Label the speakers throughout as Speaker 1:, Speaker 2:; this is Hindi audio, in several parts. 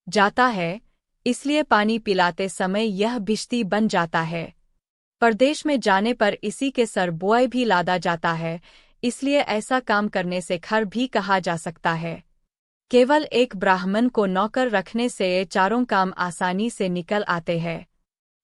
Speaker 1: जाता है, इसलिए पानी पिलाते समय यह भिश्ती बन जाता है। परदेश में जाने पर इसी के सर बोए भी लादा जाता है, इसलिए ऐसा काम करने से खर भी कहा जा सकता है। केवल एक ब्राह्मण को नौकर रखने से ये चारों काम आसानी से निकल आते हैं।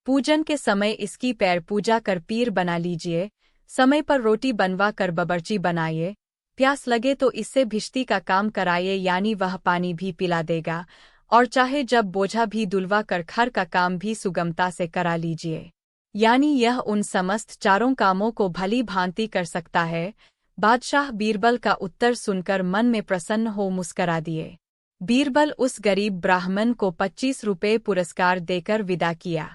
Speaker 1: पूजन के समय इसकी पैर पूजा कर पीर बना लीजिए, समय पर रोटी बनवा कर बबरची बनाइए, प्यास लगे तो इससे भिश्ती का काम कराइए, यानी वह पानी भी पिला देगा, और चाहे जब बोझा भी दुलवा कर खर का काम भी सुगमता से करा लीजिए, यानी यह उन समस्त चारों कामों को भली भांति कर सकता है। बादशाह बीरबल का उत्तर सुनकर मन में प्रसन्न हो मुस्करा दिए। बीरबल उस गरीब ब्राह्मण को 25 रुपये पुरस्कार देकर विदा किया।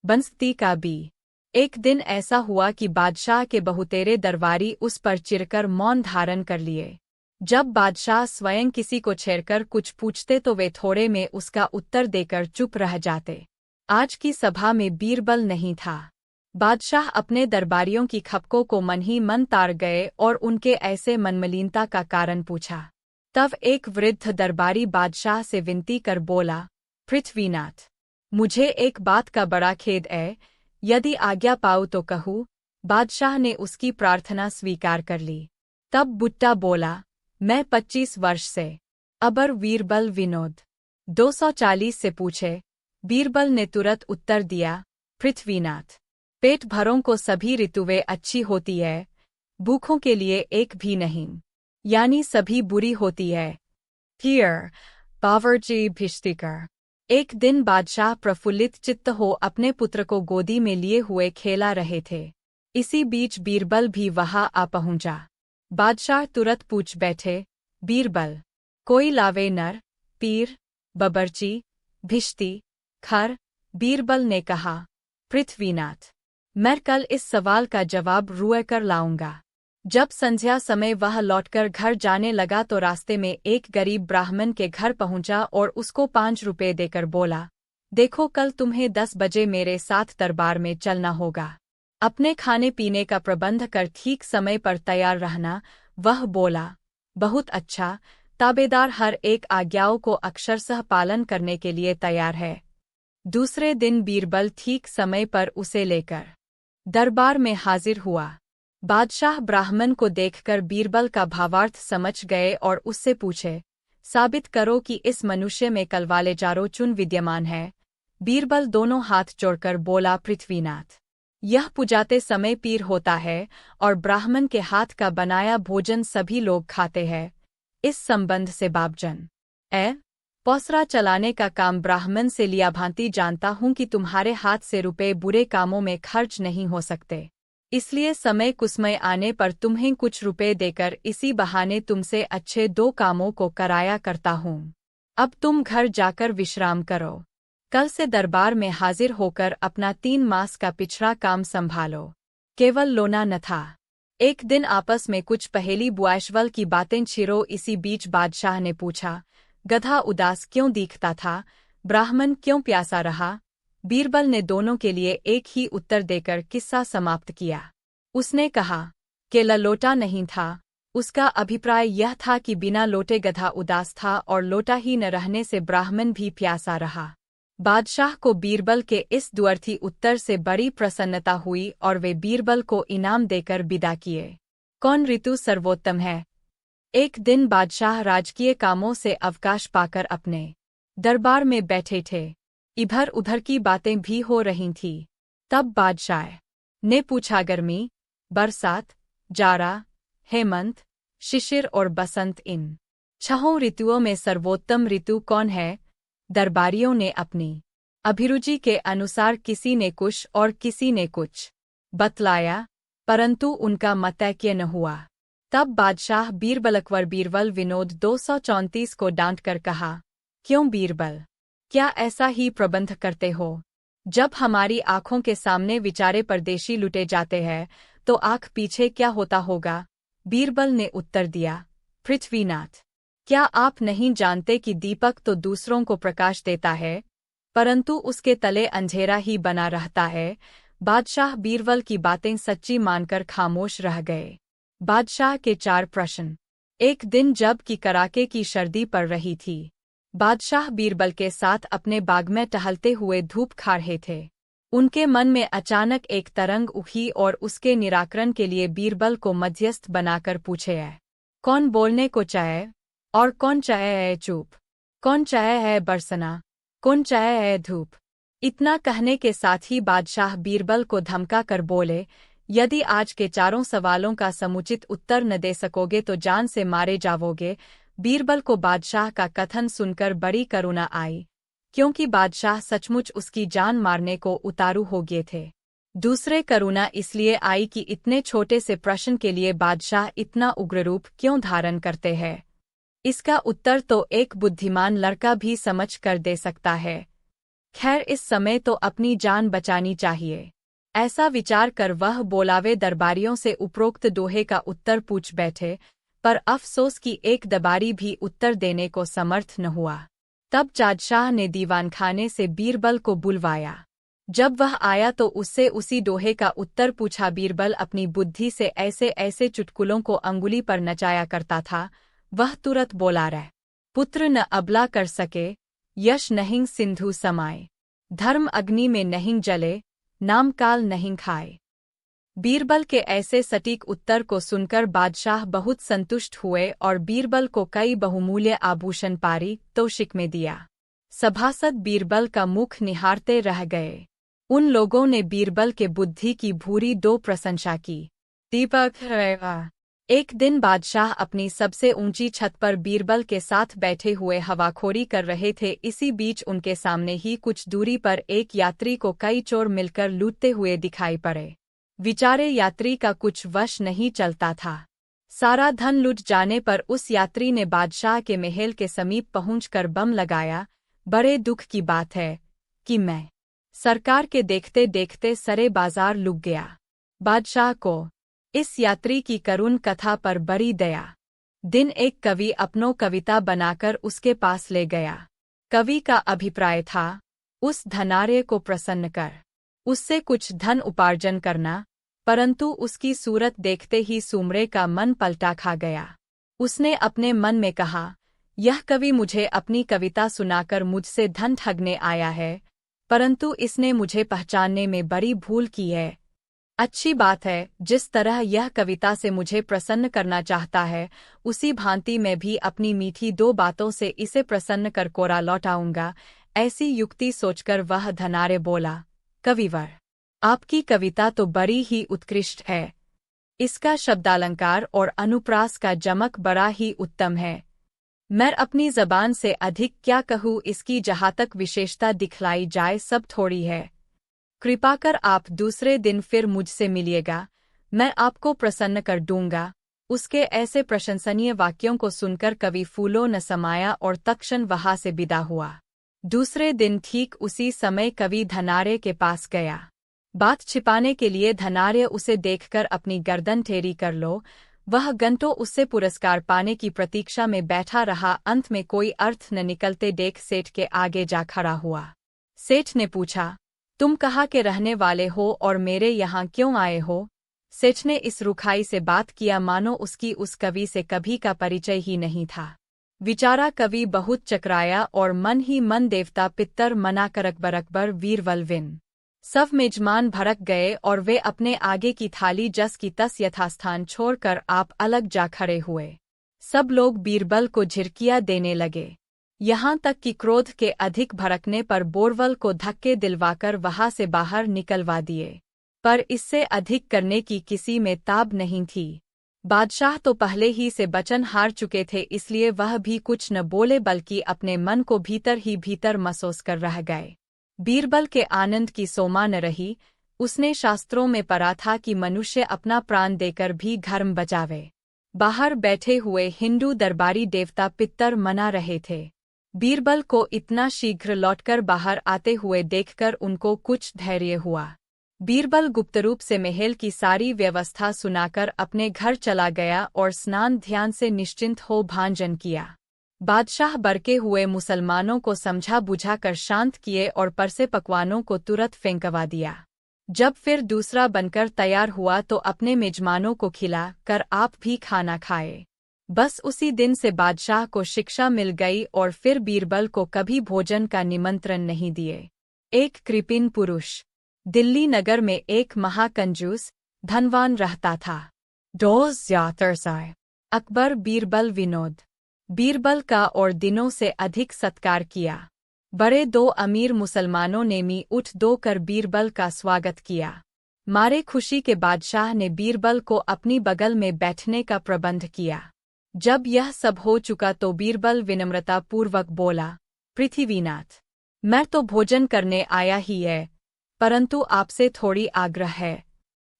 Speaker 1: बंसती का भी एक दिन ऐसा हुआ कि बादशाह के बहुतेरे दरबारी उस पर चिढ़कर मौन धारण कर लिए। जब बादशाह स्वयं किसी को छेड़कर कुछ पूछते तो वे थोड़े में उसका उत्तर देकर चुप रह जाते। आज की सभा में बीरबल नहीं था। बादशाह अपने दरबारियों की खपकों को मन ही मन तार गए और उनके ऐसे मनमलीनता का कारण पूछा। तब एक वृद्ध दरबारी बादशाह से विनती कर बोला, पृथ्वीनाथ, मुझे एक बात का बड़ा खेद है, यदि आज्ञा पाऊँ तो कहूँ। बादशाह ने उसकी प्रार्थना स्वीकार कर ली। तब बुट्टा बोला, मैं 25 वर्ष से। अबर बीरबल विनोद 240 से पूछे। बीरबल ने तुरंत उत्तर दिया, पृथ्वीनाथ, पेट भरों को सभी ऋतुएं अच्छी होती है, भूखों के लिए एक भी नहीं, यानी सभी बुरी होती है। हियर बावर्ची भिश्तिकर। एक दिन बादशाह प्रफुल्लित चित्त हो अपने पुत्र को गोदी में लिए हुए खेला रहे थे। इसी बीच बीरबल भी वहां आ पहुंचा। बादशाह तुरंत पूछ बैठे, बीरबल, कोई लावे नर, पीर, बबरची, भिश्ती, खर? बीरबल ने कहा, पृथ्वीनाथ, मैं कल इस सवाल का जवाब रुए कर लाऊंगा। जब संध्या समय वह लौटकर घर जाने लगा तो रास्ते में एक गरीब ब्राह्मण के घर पहुंचा और उसको 5 रुपये देकर बोला, देखो कल तुम्हें 10 बजे मेरे साथ दरबार में चलना होगा। अपने खाने पीने का प्रबंध कर ठीक समय पर तैयार रहना। वह बोला, बहुत अच्छा, ताबेदार हर एक आज्ञाओं को अक्षरशः पालन करने के लिए तैयार है। दूसरे दिन बीरबल ठीक समय पर उसे लेकर दरबार में हाजिर हुआ। बादशाह ब्राह्मण को देखकर बीरबल का भावार्थ समझ गए और उससे पूछे, साबित करो कि इस मनुष्य में कल वाले चारों चुन विद्यमान है। बीरबल दोनों हाथ जोड़कर बोला, पृथ्वीनाथ, यह पुजाते समय पीर होता है और ब्राह्मण के हाथ का बनाया भोजन सभी लोग खाते हैं। इस संबंध से बाबजन पौसरा चलाने का काम ब्राह्मण से लिया भांति जानता हूं कि तुम्हारे हाथ से रुपए बुरे कामों में खर्च नहीं हो सकते, इसलिए समय कुसमय आने पर तुम्हें कुछ रुपए देकर इसी बहाने तुमसे अच्छे 2 कामों को कराया करता हूं। अब तुम घर जाकर विश्राम करो। कल से दरबार में हाजिर होकर अपना 3 मास का पिछड़ा काम संभालो। केवल लोना न था। एक दिन आपस में कुछ पहेली बुआशवल की बातें छिरो। इसी बीच बादशाह ने पूछा, गधा उदास क्यों दिखता था, ब्राह्मण क्यों प्यासा रहा? बीरबल ने दोनों के लिए एक ही उत्तर देकर किस्सा समाप्त किया। उसने कहा कि लोटा नहीं था। उसका अभिप्राय यह था कि बिना लोटे गधा उदास था और लोटा ही न रहने से ब्राह्मण भी प्यासा रहा। बादशाह को बीरबल के इस द्व्यर्थी उत्तर से बड़ी प्रसन्नता हुई और वे बीरबल को इनाम देकर विदा किए। कौन ऋतु सर्वोत्तम है? एक दिन बादशाह राजकीय कामों से अवकाश पाकर अपने दरबार में बैठे थे। इधर उधर की बातें भी हो रही थीं। तब बादशाह ने पूछा, गर्मी, बरसात, जाड़ा, हेमंत, शिशिर और बसंत, इन 6 ऋतुओं में सर्वोत्तम ऋतु कौन है? दरबारियों ने अपनी अभिरुचि के अनुसार किसी ने कुछ और किसी ने कुछ बतलाया, परंतु उनका मत ऐक्य न हुआ। तब बादशाह बीरबल विनोद 234 को डांटकर कहा, क्यों बीरबल, क्या ऐसा ही प्रबंध करते हो? जब हमारी आंखों के सामने विचारे परदेशी लुटे जाते हैं तो आंख पीछे क्या होता होगा? बीरबल ने उत्तर दिया, पृथ्वीनाथ, क्या आप नहीं जानते कि दीपक तो दूसरों को प्रकाश देता है, परंतु उसके तले अंधेरा ही बना रहता है? बादशाह बीरबल की बातें सच्ची मानकर खामोश रह गए। बादशाह के 4 प्रश्न। एक दिन जब कि कड़ाके की सर्दी पड़ रही थी, बादशाह बीरबल के साथ अपने बाग में टहलते हुए धूप खा रहे थे। उनके मन में अचानक एक तरंग उठी और उसके निराकरण के लिए बीरबल को मध्यस्थ बनाकर पूछे है, कौन बोलने को चाहे और कौन चाहे है चुप, कौन चाहे है बरसना, कौन चाहे है धूप। इतना कहने के साथ ही बादशाह बीरबल को धमका कर बोले, यदि आज के चारों सवालों का समुचित उत्तर न दे सकोगे तो जान से मारे जाओगे। बीरबल को बादशाह का कथन सुनकर बड़ी करुणा आई, क्योंकि बादशाह सचमुच उसकी जान मारने को उतारू हो गए थे। दूसरे करुणा इसलिए आई कि इतने छोटे से प्रश्न के लिए बादशाह इतना उग्र रूप क्यों धारण करते हैं। इसका उत्तर तो एक बुद्धिमान लड़का भी समझ कर दे सकता है। खैर, इस समय तो अपनी जान बचानी चाहिए। ऐसा विचार कर वह बोलावे दरबारियों से उपरोक्त दोहे का उत्तर पूछ बैठे, पर अफसोस कि एक दरबारी भी उत्तर देने को समर्थ न हुआ। तब चादशाह ने दीवानखाने से बीरबल को बुलवाया। जब वह आया तो उससे उसी दोहे का उत्तर पूछा। बीरबल अपनी बुद्धि से ऐसे ऐसे चुटकुलों को अंगुली पर नचाया करता था। वह तुरंत बोला, रह पुत्र न अबला कर सके, यश नहीं सिंधु समाए, धर्म अग्नि में नहीं जले, नाम काल नहीं खाए। बीरबल के ऐसे सटीक उत्तर को सुनकर बादशाह बहुत संतुष्ट हुए और बीरबल को कई बहुमूल्य आभूषण पारितोषिक में दिया। सभासद बीरबल का मुख निहारते रह गए। उन लोगों ने बीरबल के बुद्धि की भूरी दो प्रशंसा की। दीपक रहेगा। एक दिन बादशाह अपनी सबसे ऊंची छत पर बीरबल के साथ बैठे हुए हवाखोरी कर रहे थे। इसी बीच उनके सामने ही कुछ दूरी पर एक यात्री को कई चोर मिलकर लूटते हुए दिखाई पड़े। बेचारे यात्री का कुछ वश नहीं चलता था। सारा धन लूट जाने पर उस यात्री ने बादशाह के महल के समीप पहुंचकर बम लगाया। बड़े दुख की बात है कि मैं सरकार के देखते देखते सरे बाजार लुट गया। बादशाह को इस यात्री की करुण कथा पर बड़ी दया। दिन एक कवि अपनों कविता बनाकर उसके पास ले गया। कवि का अभिप्राय था, उस धनार्य को प्रसन्न कर उससे कुछ धन उपार्जन करना, परंतु उसकी सूरत देखते ही सुमरे का मन पलटा खा गया। उसने अपने मन में कहा, यह कवि मुझे अपनी कविता सुनाकर मुझसे धन ठगने आया है, परंतु इसने मुझे पहचानने में बड़ी भूल की है। अच्छी बात है, जिस तरह यह कविता से मुझे प्रसन्न करना चाहता है, उसी भांति मैं भी अपनी मीठी दो बातों से इसे प्रसन्न कर कोरा लौटाऊंगा। ऐसी युक्ति सोचकर वह धनार्य बोला, कविवर, आपकी कविता तो बड़ी ही उत्कृष्ट है। इसका शब्दालंकार और अनुप्रास का जमक बड़ा ही उत्तम है। मैं अपनी जबान से अधिक क्या कहूँ, इसकी जहाँ तक विशेषता दिखलाई जाए सब थोड़ी है। कृपा कर आप दूसरे दिन फिर मुझसे मिलिएगा, मैं आपको प्रसन्न कर दूंगा। उसके ऐसे प्रशंसनीय वाक्यों को सुनकर कवि फूलों न समाया और तत्क्षण वहां से विदा हुआ। दूसरे दिन ठीक उसी समय कवि धनार्य के पास गया। बात छिपाने के लिए धनार्य उसे देखकर अपनी गर्दन टेढ़ी कर लो। वह घंटों उससे पुरस्कार पाने की प्रतीक्षा में बैठा रहा। अंत में कोई अर्थ न निकलते देख सेठ के आगे जा खड़ा हुआ। सेठ ने पूछा, तुम कहाँ के रहने वाले हो और मेरे यहाँ क्यों आए हो? सेठ ने इस रुखाई से बात किया मानो उसकी उस कवि से कभी का परिचय ही नहीं था। बेचारा कवि बहुत चकराया और मन ही मन देवता पितर मना कर अकबर वीरवलविन सब मेजमान भड़क गए और वे अपने आगे की थाली जस की तस यथास्थान छोड़कर आप अलग जा खड़े हुए। सब लोग बीरबल को झिरकियाँ देने लगे, यहाँ तक कि क्रोध के अधिक भड़कने पर बोरवल को धक्के दिलवाकर वहां से बाहर निकलवा दिए। पर इससे अधिक करने की किसी में ताब नहीं थी। बादशाह तो पहले ही से वचन हार चुके थे, इसलिए वह भी कुछ न बोले बल्कि अपने मन को भीतर ही भीतर महसूस कर रह गए। बीरबल के आनंद की सोमा न रही। उसने शास्त्रों में पढ़ा था कि मनुष्य अपना प्राण देकर भी धर्म बचावे। बाहर बैठे हुए हिंदू दरबारी देवता पितर मना रहे थे। बीरबल को इतना शीघ्र लौटकर बाहर आते हुए देखकर उनको कुछ धैर्य हुआ। बीरबल गुप्तरूप से महल की सारी व्यवस्था सुनाकर अपने घर चला गया और स्नान ध्यान से निश्चिंत हो भोजन किया। बादशाह बरके हुए मुसलमानों को समझा बुझाकर शांत किए और परसे पकवानों को तुरंत फेंकवा दिया। जब फिर दूसरा बनकर तैयार हुआ तो अपने मेजमानों को खिला कर आप भी खाना खाए। बस उसी दिन से बादशाह को शिक्षा मिल गई और फिर बीरबल को कभी भोजन का निमंत्रण नहीं दिए। एक कृपण पुरुष। दिल्ली नगर में एक महाकंजूस धनवान रहता था। डोज यातरसाय अकबर बीरबल विनोद। बीरबल का और दिनों से अधिक सत्कार किया। बड़े दो अमीर मुसलमानों ने मी उठ दो कर बीरबल का स्वागत किया। मारे खुशी के बादशाह ने बीरबल को अपनी बगल में बैठने का प्रबंध किया। जब यह सब हो चुका तो बीरबल विनम्रतापूर्वक बोला, पृथ्वीनाथ, मैं तो भोजन करने आया ही है, परंतु आपसे थोड़ी आग्रह है।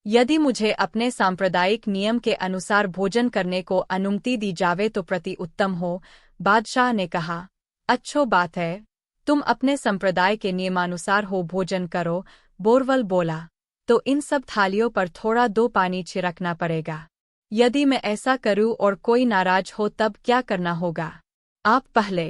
Speaker 1: यदि मुझे अपने सांप्रदायिक नियम के अनुसार भोजन करने को अनुमति दी जावे तो प्रति उत्तम हो। बादशाह ने कहा, अच्छो बात है, तुम अपने संप्रदाय के नियमानुसार हो भोजन करो। बोरवल बोला, तो इन सब थालियों पर थोड़ा दो पानी छिड़कना पड़ेगा। यदि मैं ऐसा करूं और कोई नाराज हो तब क्या करना होगा? आप पहले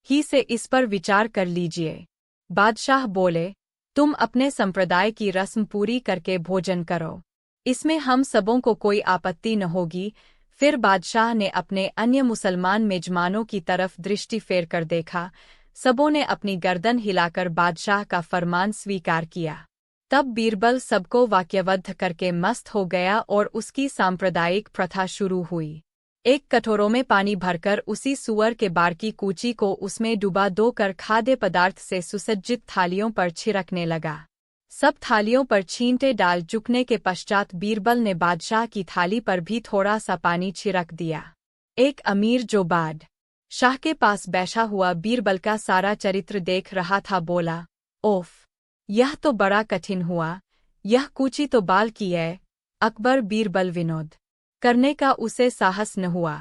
Speaker 1: ही से इस पर विचार कर लीजिए। बादशाह बोले, तुम अपने संप्रदाय की रस्म पूरी करके भोजन करो, इसमें हम सबों को कोई आपत्ति न होगी। फिर बादशाह ने अपने अन्य मुसलमान मेजमानों की तरफ दृष्टि फेर कर देखा। सबों ने अपनी गर्दन हिलाकर बादशाह का फरमान स्वीकार किया। तब बीरबल सबको वाक्यबद्ध करके मस्त हो गया और उसकी सांप्रदायिक प्रथा शुरू हुई। एक कटोरों में पानी भरकर उसी सुअर के बार की कूची को उसमें डुबा दो कर खाद्य पदार्थ से सुसज्जित थालियों पर छिड़कने लगा। सब थालियों पर छींटे डाल चुकने के पश्चात बीरबल ने बादशाह की थाली पर भी थोड़ा सा पानी छिड़क दिया। एक अमीर जो बादशाह के पास बैठा हुआ बीरबल का सारा चरित्र देख रहा था बोला, ओफ, यह तो बड़ा कठिन हुआ, यह कूची तो बाल की है। अकबर बीरबल विनोद करने का उसे साहस न हुआ।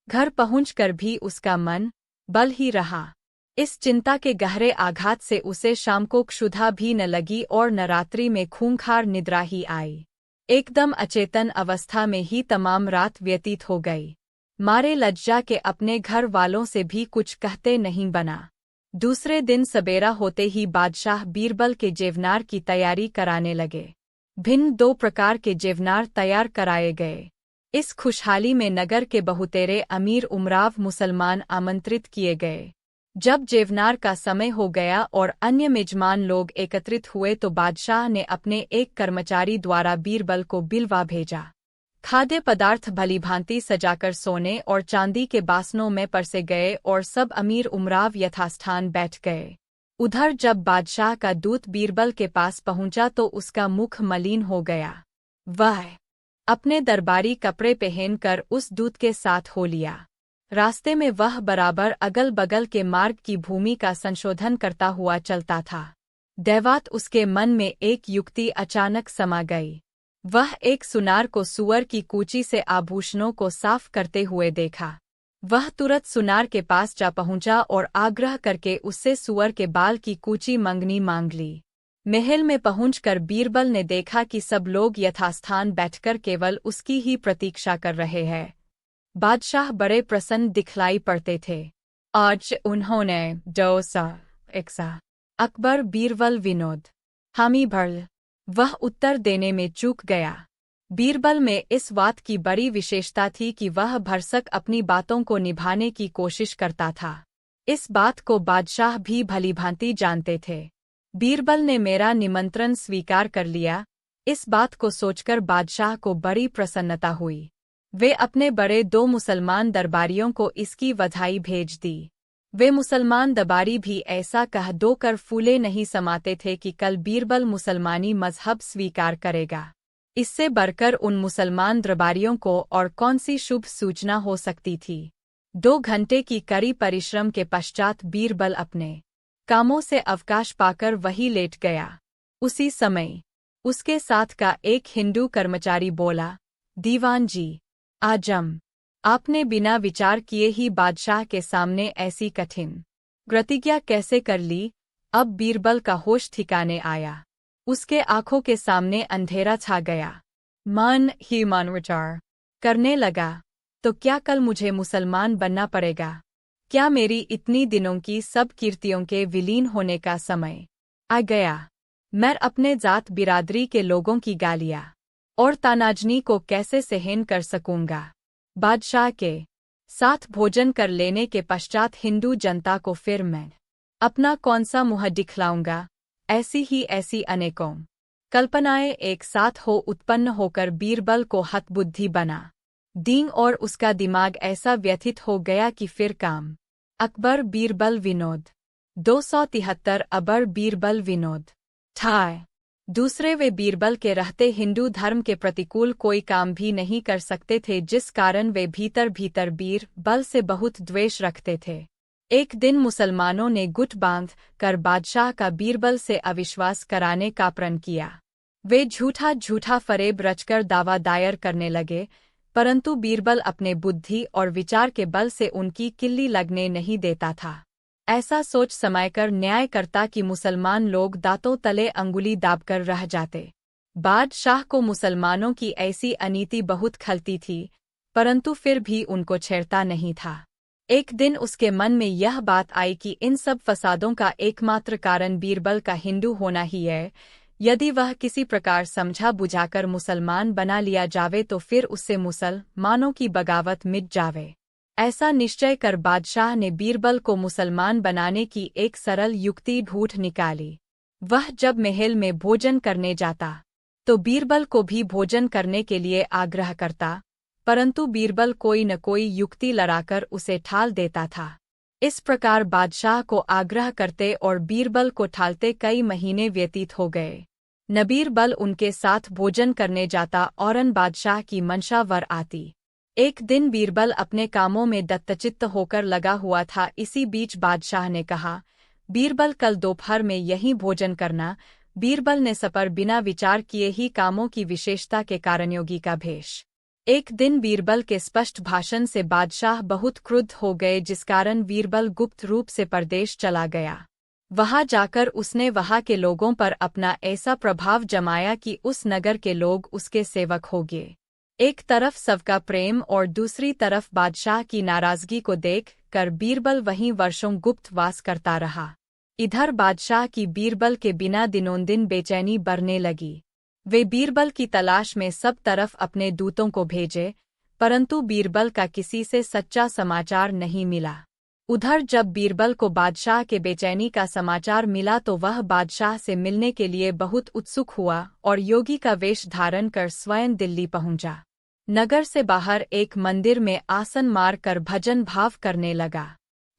Speaker 1: घर पहुंचकर भी उसका मन बल ही रहा। इस चिंता के गहरे आघात से उसे शाम को क्षुधा भी न लगी और न रात्रि में खूंखार निद्रा ही आई। एकदम अचेतन अवस्था में ही तमाम रात व्यतीत हो गई। मारे लज्जा के अपने घर वालों से भी कुछ कहते नहीं बना। दूसरे दिन सबेरा होते ही बादशाह बीरबल के जेवनार की तैयारी कराने लगे। भिन्न दो प्रकार के जेवनार तैयार कराए गए। इस खुशहाली में नगर के बहुतेरे अमीर उमराव मुसलमान आमंत्रित किए गए। जब जेवनार का समय हो गया और अन्य मेजमान लोग एकत्रित हुए तो बादशाह ने अपने एक कर्मचारी द्वारा बीरबल को बिलवा भेजा। खाद्य पदार्थ भलीभांति सजाकर सोने और चांदी के बासनों में परसे गए और सब अमीर उमराव यथास्थान बैठ गए। उधर जब बादशाह का दूत बीरबल के पास पहुंचा तो उसका मुख मलिन हो गया। वह अपने दरबारी कपड़े पहनकर उस दूत के साथ हो लिया। रास्ते में वह बराबर अगल बगल के मार्ग की भूमि का संशोधन करता हुआ चलता था। दैवात उसके मन में एक युक्ति अचानक समा गई। वह एक सुनार को सुअर की कूची से आभूषणों को साफ करते हुए देखा। वह तुरंत सुनार के पास जा पहुंचा और आग्रह करके उससे सुअर के बाल की कूची मंगनी मांग ली। महल में पहुंचकर बीरबल ने देखा कि सब लोग यथास्थान बैठकर केवल उसकी ही प्रतीक्षा कर रहे हैं। बादशाह बड़े प्रसन्न दिखलाई पड़ते थे। आज उन्होंने डोसा एक्सा। अकबर बीरबल विनोद हामी भर। वह उत्तर देने में चूक गया। बीरबल में इस बात की बड़ी विशेषता थी कि वह भरसक अपनी बातों को निभाने की कोशिश करता था। इस बात को बादशाह भी भलीभांति जानते थे। बीरबल ने मेरा निमंत्रण स्वीकार कर लिया। इस बात को सोचकर बादशाह को बड़ी प्रसन्नता हुई। वे अपने बड़े दो मुसलमान दरबारियों को इसकी बधाई भेज दी। वे मुसलमान दरबारी भी ऐसा कह दो कर फूले नहीं समाते थे कि कल बीरबल मुसलमानी मजहब स्वीकार करेगा। इससे बढ़कर उन मुसलमान दरबारियों को और कौन सी शुभ सूचना हो सकती थी। 2 घंटे की कड़ी परिश्रम के पश्चात बीरबल अपने कामों से अवकाश पाकर वहीं लेट गया। उसी समय उसके साथ का एक हिंदू कर्मचारी बोला, दीवान जी, आजम आपने बिना विचार किए ही बादशाह के सामने ऐसी कठिन प्रतिज्ञा कैसे कर ली? अब बीरबल का होश ठिकाने आया। उसके आंखों के सामने अंधेरा छा गया। मन ही मन विचार करने लगा, तो क्या कल मुझे मुसलमान बनना पड़ेगा? क्या मेरी इतनी दिनों की सब कीर्तियों के विलीन होने का समय आ गया? मैं अपने जात बिरादरी के लोगों की गालियाँ और तानाजनी को कैसे सहन कर सकूंगा? बादशाह के साथ भोजन कर लेने के पश्चात हिंदू जनता को फिर मैं अपना कौन सा मुँह दिखलाऊंगा। ऐसी अनेकों कल्पनाएं एक साथ हो उत्पन्न होकर बीरबल को हतबुद्धि बना दीं और उसका दिमाग ऐसा व्यथित हो गया कि फिर काम। अकबर बीरबल विनोद 273 अबर बीरबल विनोद ठाय दूसरे वे बीरबल के रहते हिंदू धर्म के प्रतिकूल कोई काम भी नहीं कर सकते थे, जिस कारण वे भीतर भीतर बीरबल से बहुत द्वेष रखते थे। एक दिन मुसलमानों ने गुट बांध कर बादशाह का बीरबल से अविश्वास कराने का प्रण किया। वे झूठा फरेब रचकर दावा दायर करने लगे, परंतु बीरबल अपने बुद्धि और विचार के बल से उनकी किल्ली लगने नहीं देता था। ऐसा सोच समायकर न्याय करता कि मुसलमान लोग दांतों तले अंगुली दाबकर रह जाते। बादशाह को मुसलमानों की ऐसी अनीति बहुत खलती थी, परंतु फिर भी उनको छेड़ता नहीं था। एक दिन उसके मन में यह बात आई कि इन सब फसादों का एकमात्र कारण बीरबल का हिंदू होना ही है। यदि वह किसी प्रकार समझा बुझाकर मुसलमान बना लिया जावे तो फिर उससे मुसलमानों की बगावत मिट जावे। ऐसा निश्चय कर बादशाह ने बीरबल को मुसलमान बनाने की एक सरल युक्ति ढूंढ निकाली। वह जब महल में भोजन करने जाता तो बीरबल को भी भोजन करने के लिए आग्रह करता, परंतु बीरबल कोई न कोई युक्ति लड़ाकर उसे ठाल देता था। इस प्रकार बादशाह को आग्रह करते और बीरबल को ठालते कई महीने व्यतीत हो गए। न बीरबल उनके साथ भोजन करने जाता और न बादशाह की मंशा वर आती। एक दिन बीरबल अपने कामों में दत्तचित्त होकर लगा हुआ था। इसी बीच बादशाह ने कहा, बीरबल कल दोपहर में यहीं भोजन करना। बीरबल ने सपर बिना विचार किए ही कामों की विशेषता के कारण योगी का भेष। एक दिन बीरबल के स्पष्ट भाषण से बादशाह बहुत क्रुद्ध हो गए, जिस कारण बीरबल गुप्त रूप से परदेश चला गया। वहां जाकर उसने वहां के लोगों पर अपना ऐसा प्रभाव जमाया कि उस नगर के लोग उसके सेवक हो गए। एक तरफ सबका प्रेम और दूसरी तरफ बादशाह की नाराजगी को देख कर बीरबल वहीं वर्षों गुप्त वास करता रहा। इधर बादशाह की बीरबल के बिना दिनोंदिन बेचैनी बढ़ने लगी। वे बीरबल की तलाश में सब तरफ अपने दूतों को भेजे, परंतु बीरबल का किसी से सच्चा समाचार नहीं मिला। उधर जब बीरबल को बादशाह के बेचैनी का समाचार मिला तो वह बादशाह से मिलने के लिए बहुत उत्सुक हुआ और योगी का वेश धारण कर स्वयं दिल्ली पहुंचा। नगर से बाहर एक मंदिर में आसन मार कर भजन भाव करने लगा।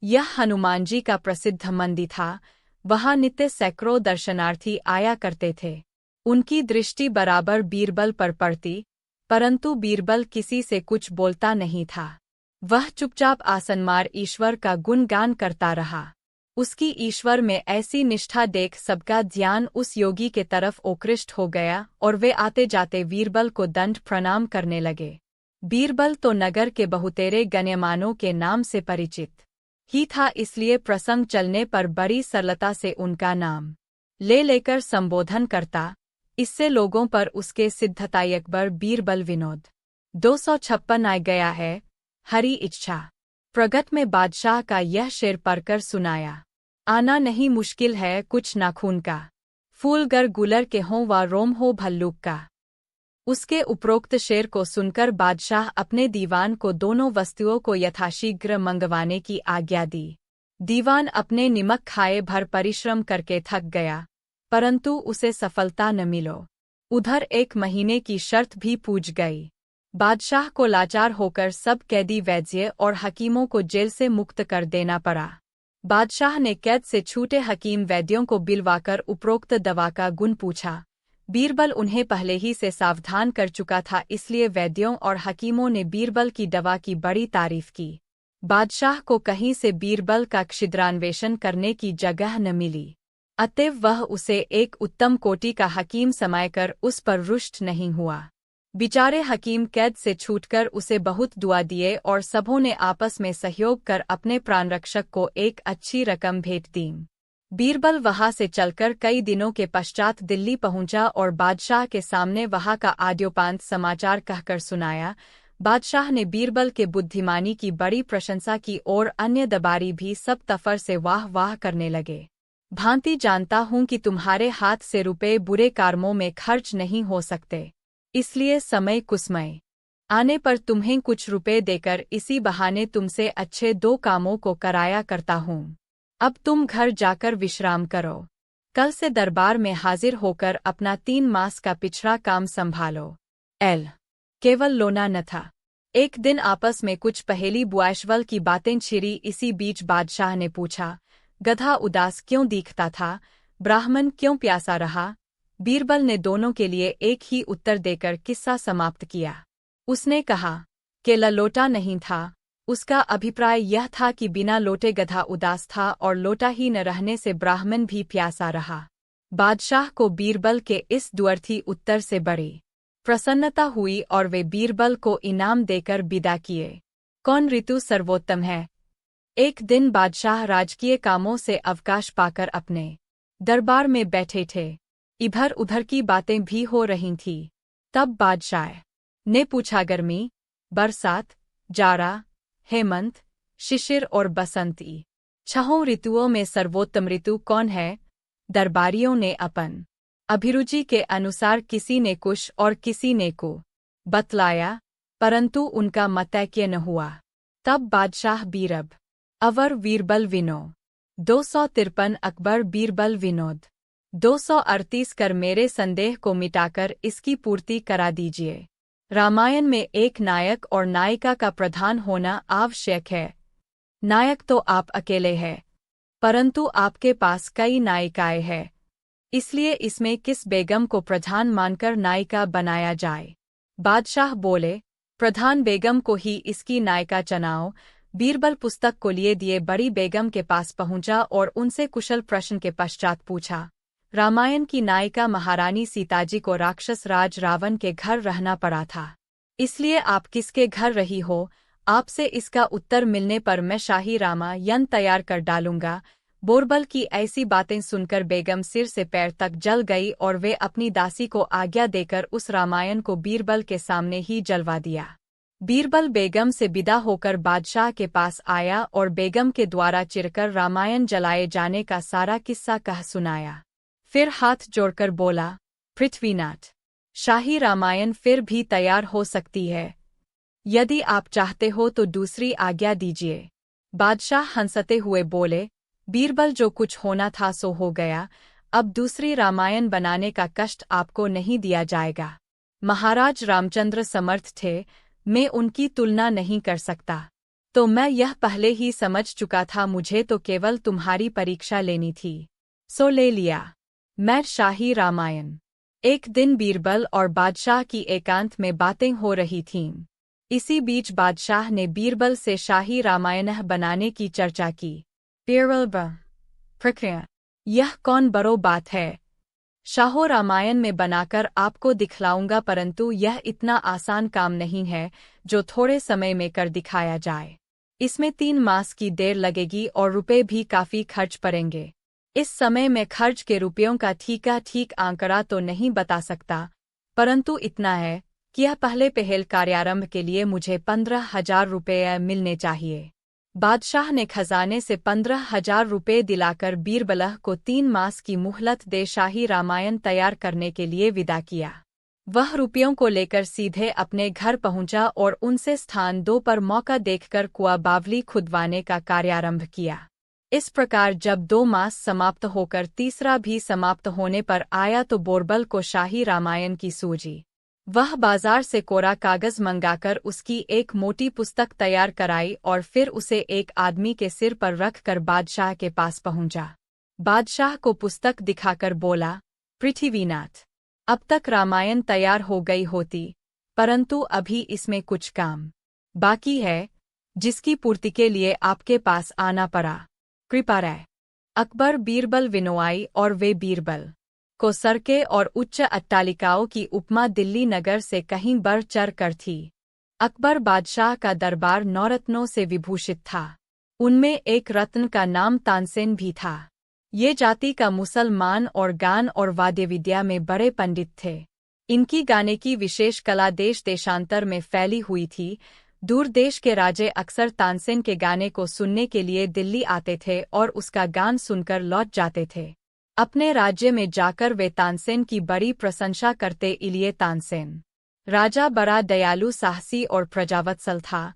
Speaker 1: यह हनुमान जी का प्रसिद्ध मंदिर था। वहां नित्य सैकड़ों दर्शनार्थी आया करते थे। उनकी दृष्टि बराबर बीरबल पर पड़ती, परंतु बीरबल किसी से कुछ बोलता नहीं था। वह चुपचाप आसनमार ईश्वर का गुणगान करता रहा। उसकी ईश्वर में ऐसी निष्ठा देख सबका ध्यान उस योगी के तरफ आकृष्ट हो गया और वे आते जाते बीरबल को दंड प्रणाम करने लगे। बीरबल तो नगर के बहुतेरे गण्यमानों के नाम से परिचित ही था, इसलिए प्रसंग चलने पर बड़ी सरलता से उनका नाम ले लेकर संबोधन करता। इससे लोगों पर उसके सिद्धताई अकबर बीरबल विनोद 256 आ गया है। हरी इच्छा प्रगट में बादशाह का यह शेर पढ़कर सुनाया। आना नहीं मुश्किल है कुछ नाखून का, फूल गर गुलर के हों व रोम हो भल्लूक का। उसके उपरोक्त शेर को सुनकर बादशाह अपने दीवान को दोनों वस्तुओं को यथाशीघ्र मंगवाने की आज्ञा दी। दीवान अपने निमक खाए भर परिश्रम करके थक गया, परंतु उसे सफलता न मिलो। उधर 1 महीने की शर्त भी पूज गई। बादशाह को लाचार होकर सब कैदी वैद्य और हकीमों को जेल से मुक्त कर देना पड़ा। बादशाह ने कैद से छूटे हकीम वैद्यों को बिलवाकर उपरोक्त दवा का गुण पूछा। बीरबल उन्हें पहले ही से सावधान कर चुका था, इसलिए वैद्यों और हकीमों ने बीरबल की दवा की बड़ी तारीफ की। बादशाह को कहीं से बीरबल का छिद्रान्वेषण करने की जगह न मिली, अतएव वह उसे एक उत्तम कोटि का हकीम समायकर उस पर रुष्ट नहीं हुआ। बेचारे हकीम कैद से छूटकर उसे बहुत दुआ दिए और सबों ने आपस में सहयोग कर अपने प्राणरक्षक को एक अच्छी रकम भेंट दी। बीरबल वहां से चलकर कई दिनों के पश्चात दिल्ली पहुंचा और बादशाह के सामने वहां का आद्योपांत समाचार कहकर सुनाया। बादशाह ने बीरबल के बुद्धिमानी की बड़ी प्रशंसा की और अन्य दरबारी भी सब तफर से वाह वाह करने लगे। भांति जानता हूं कि तुम्हारे हाथ से रुपए बुरे कामों में खर्च नहीं हो सकते, इसलिए समय कुसमय आने पर तुम्हें कुछ रुपए देकर इसी बहाने तुमसे अच्छे 2 कामों को कराया करता हूँ। अब तुम घर जाकर विश्राम करो। कल से दरबार में हाजिर होकर अपना 3 मास का पिछड़ा काम संभालो। केवल लोना न था। एक दिन आपस में कुछ पहेली बुआशवल की बातें छिड़ी। इसी बीच बादशाह ने पूछा, गधा उदास क्यों दिखता था, ब्राह्मण क्यों प्यासा रहा? बीरबल ने दोनों के लिए एक ही उत्तर देकर किस्सा समाप्त किया। उसने कहा कि ललोटा नहीं था। उसका अभिप्राय यह था कि बिना लोटे गधा उदास था और लोटा ही न रहने से ब्राह्मण भी प्यासा रहा। बादशाह को बीरबल के इस द्व्यर्थी उत्तर से बड़ी प्रसन्नता हुई और वे बीरबल को इनाम देकर विदा किए। कौन ऋतु सर्वोत्तम है? एक दिन बादशाह राजकीय कामों से अवकाश पाकर अपने दरबार में बैठे थे। इधर उधर की बातें भी हो रही थीं। तब बादशाह ने पूछा, गर्मी, बरसात, जाड़ा, हेमंत, शिशिर और बसंती, 6 ऋतुओं में सर्वोत्तम ऋतु कौन है? दरबारियों ने अपन अभिरुचि के अनुसार किसी ने कुछ और किसी ने को बतलाया, परंतु उनका मतैक्य न हुआ। तब बादशाह बीरब अवर बीरबल विनो 253 अकबर बीरबल विनोद 238 कर मेरे संदेह को मिटाकर इसकी पूर्ति करा दीजिए। रामायण में एक नायक और नायिका का प्रधान होना आवश्यक है। नायक तो आप अकेले हैं, परंतु आपके पास कई नायिकाएं हैं, इसलिए इसमें किस बेगम को प्रधान मानकर नायिका बनाया जाए? बादशाह बोले, प्रधान बेगम को ही इसकी नायिका चुनाओ। बीरबल पुस्तक को लिए दिए बड़ी बेगम के पास पहुंचा और उनसे कुशल प्रश्न के पश्चात पूछा, रामायण की नायिका महारानी सीताजी को राक्षस राज रावण के घर रहना पड़ा था, इसलिए आप किसके घर रही हो? आपसे इसका उत्तर मिलने पर मैं शाही रामायण तैयार कर डालूंगा। बोरबल की ऐसी बातें सुनकर बेगम सिर से पैर तक जल गई और वे अपनी दासी को आज्ञा देकर उस रामायण को बीरबल के सामने ही जलवा दिया। बीरबल बेगम से विदा होकर बादशाह के पास आया और बेगम के द्वारा चिरकर रामायण जलाए जाने का सारा किस्सा कह सुनाया। फिर हाथ जोड़कर बोला, पृथ्वीनाथ, शाही रामायण फिर भी तैयार हो सकती है। यदि आप चाहते हो तो दूसरी आज्ञा दीजिए। बादशाह हंसते हुए बोले, बीरबल, जो कुछ होना था सो हो गया। अब दूसरी रामायण बनाने का कष्ट आपको नहीं दिया जाएगा। महाराज रामचंद्र समर्थ थे, मैं उनकी तुलना नहीं कर सकता। तो मैं यह पहले ही समझ चुका था, मुझे तो केवल तुम्हारी परीक्षा लेनी थी, सो ले लिया मैं शाही रामायण। एक दिन बीरबल और बादशाह की एकांत में बातें हो रही थीं। इसी बीच बादशाह ने बीरबल से शाही रामायण बनाने की चर्चा की। प्रक्रिया, यह कौन बड़ो बात है? शाहो रामायण में बनाकर आपको दिखलाऊंगा, परंतु यह इतना आसान काम नहीं है जो थोड़े समय में कर दिखाया जाए। इसमें 3 मास की देर लगेगी और रुपए भी काफी खर्च पड़ेंगे। इस समय में खर्च के रुपयों का ठीक आंकड़ा तो नहीं बता सकता, परंतु इतना है कि यह पहल कार्यारंभ के लिए मुझे 15,000 रुपये मिलने चाहिए। बादशाह ने खजाने से 15,000 रुपये दिलाकर बीरबल को 3 मास की मुहलत दे शाही रामायण तैयार करने के लिए विदा किया। वह रुपयों को लेकर सीधे अपने घर पहुंचा और उनसे स्थान 2 पर मौका देखकर कुआं बावली खुदवाने का कार्यारंभ किया। इस प्रकार जब 2 मास समाप्त होकर तीसरा भी समाप्त होने पर आया तो बोरबल को शाही रामायण की सूझी। वह बाजार से कोरा कागज मंगाकर उसकी एक मोटी पुस्तक तैयार कराई और फिर उसे एक आदमी के सिर पर रखकर बादशाह के पास पहुंचा। बादशाह को पुस्तक दिखाकर बोला, पृथ्वीनाथ, अब तक रामायण तैयार हो गई होती, परंतु अभी इसमें कुछ काम बाकी है, जिसकी पूर्ति के लिए आपके पास आना पड़ा। कृपा रहे। अकबर बीरबल विनोआई और वे बीरबल को सड़कें और उच्च अट्टालिकाओं की उपमा दिल्ली नगर से कहीं बढ़ चढ़ कर थी। अकबर बादशाह का दरबार 9 रत्नों से विभूषित था। उनमें एक रत्न का नाम तानसेन भी था। ये जाति का मुसलमान और गान और वाद्य विद्या में बड़े पंडित थे। इनकी गाने की विशेष कला देश देशांतर में फैली हुई थी। दूर देश के राजे अक्सर तानसेन के गाने को सुनने के लिए दिल्ली आते थे और उसका गान सुनकर लौट जाते थे। अपने राज्य में जाकर वे तानसेन की बड़ी प्रशंसा करते, इलिए तानसेन राजा बड़ा दयालु, साहसी और प्रजावत्सल था।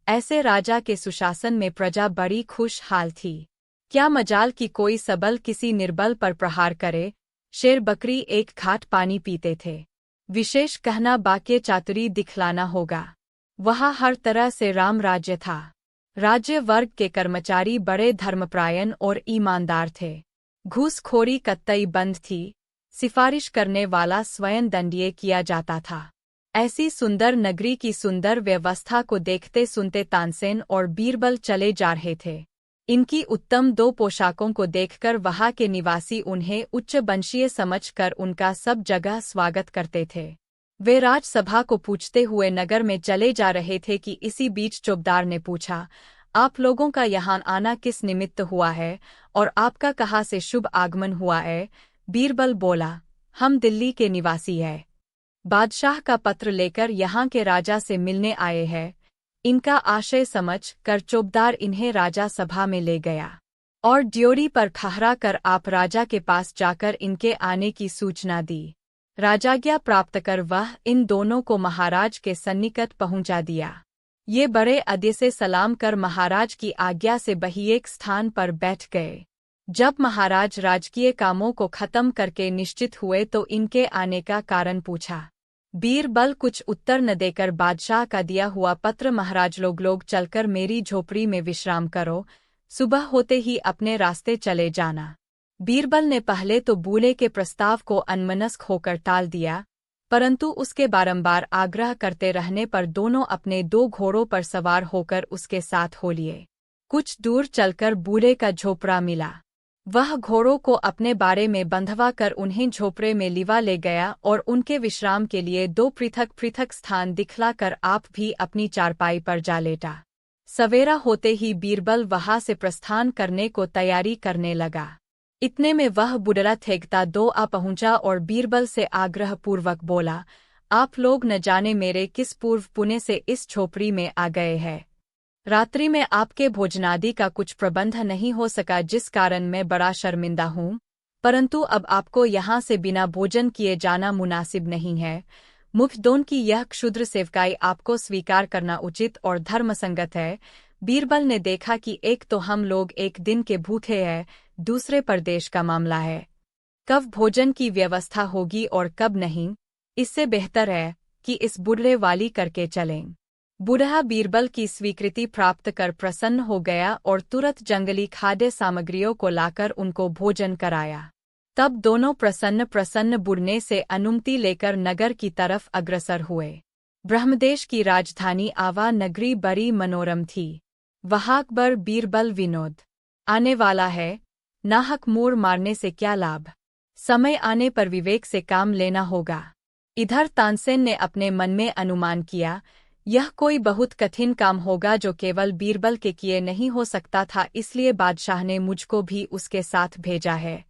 Speaker 1: ऐसे राजा के सुशासन में प्रजा बड़ी खुशहाल थी। क्या मजाल कि कोई सबल किसी निर्बल पर प्रहार करे। शेर बकरी एक घाट पानी पीते थे। विशेष कहना बाक्य चातुरी दिखलाना होगा। वहाँ हर तरह से राम राज्य था। राज्य वर्ग के कर्मचारी बड़े धर्मपरायण और ईमानदार थे। घूसखोरी कतई बंद थी। सिफारिश करने वाला स्वयं दंडनीय किया जाता था। ऐसी सुंदर नगरी की सुंदर व्यवस्था को देखते सुनते तानसेन और बीरबल चले जा रहे थे। इनकी उत्तम 2 पोशाकों को देखकर वहाँ के निवासी उन्हें उच्च वंशीय समझकर उनका सब जगह स्वागत करते थे। वे राजसभा को पूछते हुए नगर में चले जा रहे थे कि इसी बीच चौबदार ने पूछा, आप लोगों का यहाँ आना किस निमित्त हुआ है और आपका कहाँ से शुभ आगमन हुआ है? बीरबल बोला, हम दिल्ली के निवासी हैं। बादशाह का पत्र लेकर यहाँ के राजा से मिलने आए हैं। इनका आशय समझ कर चौबदार इन्हें राजा सभा में ले गया और ड्योरी पर ठहरा कर आप राजा के पास जाकर इनके आने की सूचना दी। राजाज्ञा प्राप्त कर वह इन दोनों को महाराज के सन्निकट पहुंचा दिया। ये बड़े अदब से सलाम कर महाराज की आज्ञा से बही-एक स्थान पर बैठ गए। जब महाराज राजकीय कामों को खत्म करके निश्चित हुए तो इनके आने का कारण पूछा। बीरबल कुछ उत्तर न देकर बादशाह का दिया हुआ पत्र, महाराज लोग चलकर मेरी झोपड़ी में विश्राम करो, सुबह होते ही अपने रास्ते चले जाना। बीरबल ने पहले तो बूढ़े के प्रस्ताव को अनमनस्क होकर टाल दिया, परंतु उसके बारंबार आग्रह करते रहने पर दोनों अपने 2 घोड़ों पर सवार होकर उसके साथ हो लिए। कुछ दूर चलकर बूढ़े का झोपड़ा मिला। वह घोड़ों को अपने बारे में बंधवा कर उन्हें झोपड़े में लिवा ले गया और उनके विश्राम के लिए 2 पृथक पृथक स्थान दिखलाकर आप भी अपनी चारपाई पर जा लेटा। सवेरा होते ही बीरबल वहाँ से प्रस्थान करने को तैयारी करने लगा। इतने में वह बुढ़ा थेगता 2 आ पहुँचा और बीरबल से आग्रहपूर्वक बोला, आप लोग न जाने मेरे किस पूर्व पुण्य से इस झोपड़ी में आ गए हैं। रात्रि में आपके भोजनादि का कुछ प्रबंध नहीं हो सका, जिस कारण मैं बड़ा शर्मिंदा हूँ, परंतु अब आपको यहाँ से बिना भोजन किए जाना मुनासिब नहीं है। मुखदोन की यह क्षुद्र सेवकाई आपको स्वीकार करना उचित और धर्मसंगत है। बीरबल ने देखा कि एक तो हम लोग एक दिन के भूखे हैं, दूसरे प्रदेश का मामला है। कब भोजन की व्यवस्था होगी और कब नहीं, इससे बेहतर है कि इस बूढ़े वाली करके चलें। बूढ़ा बीरबल की स्वीकृति प्राप्त कर प्रसन्न हो गया और तुरंत जंगली खाद्य सामग्रियों को लाकर उनको भोजन कराया। तब दोनों प्रसन्न प्रसन्न बुढ़ने से अनुमति लेकर नगर की तरफ अग्रसर हुए। ब्रह्मदेश की राजधानी आवा नगरी बड़ी मनोरम थी। वहाँ अकबर बीरबल विनोद आने वाला है, नाहक मोर मारने से क्या लाभ, समय आने पर विवेक से काम लेना होगा। इधर तानसेन ने अपने मन में अनुमान किया, यह कोई बहुत कठिन काम होगा जो केवल बीरबल के किए नहीं हो सकता था, इसलिए बादशाह ने मुझको भी उसके साथ भेजा है।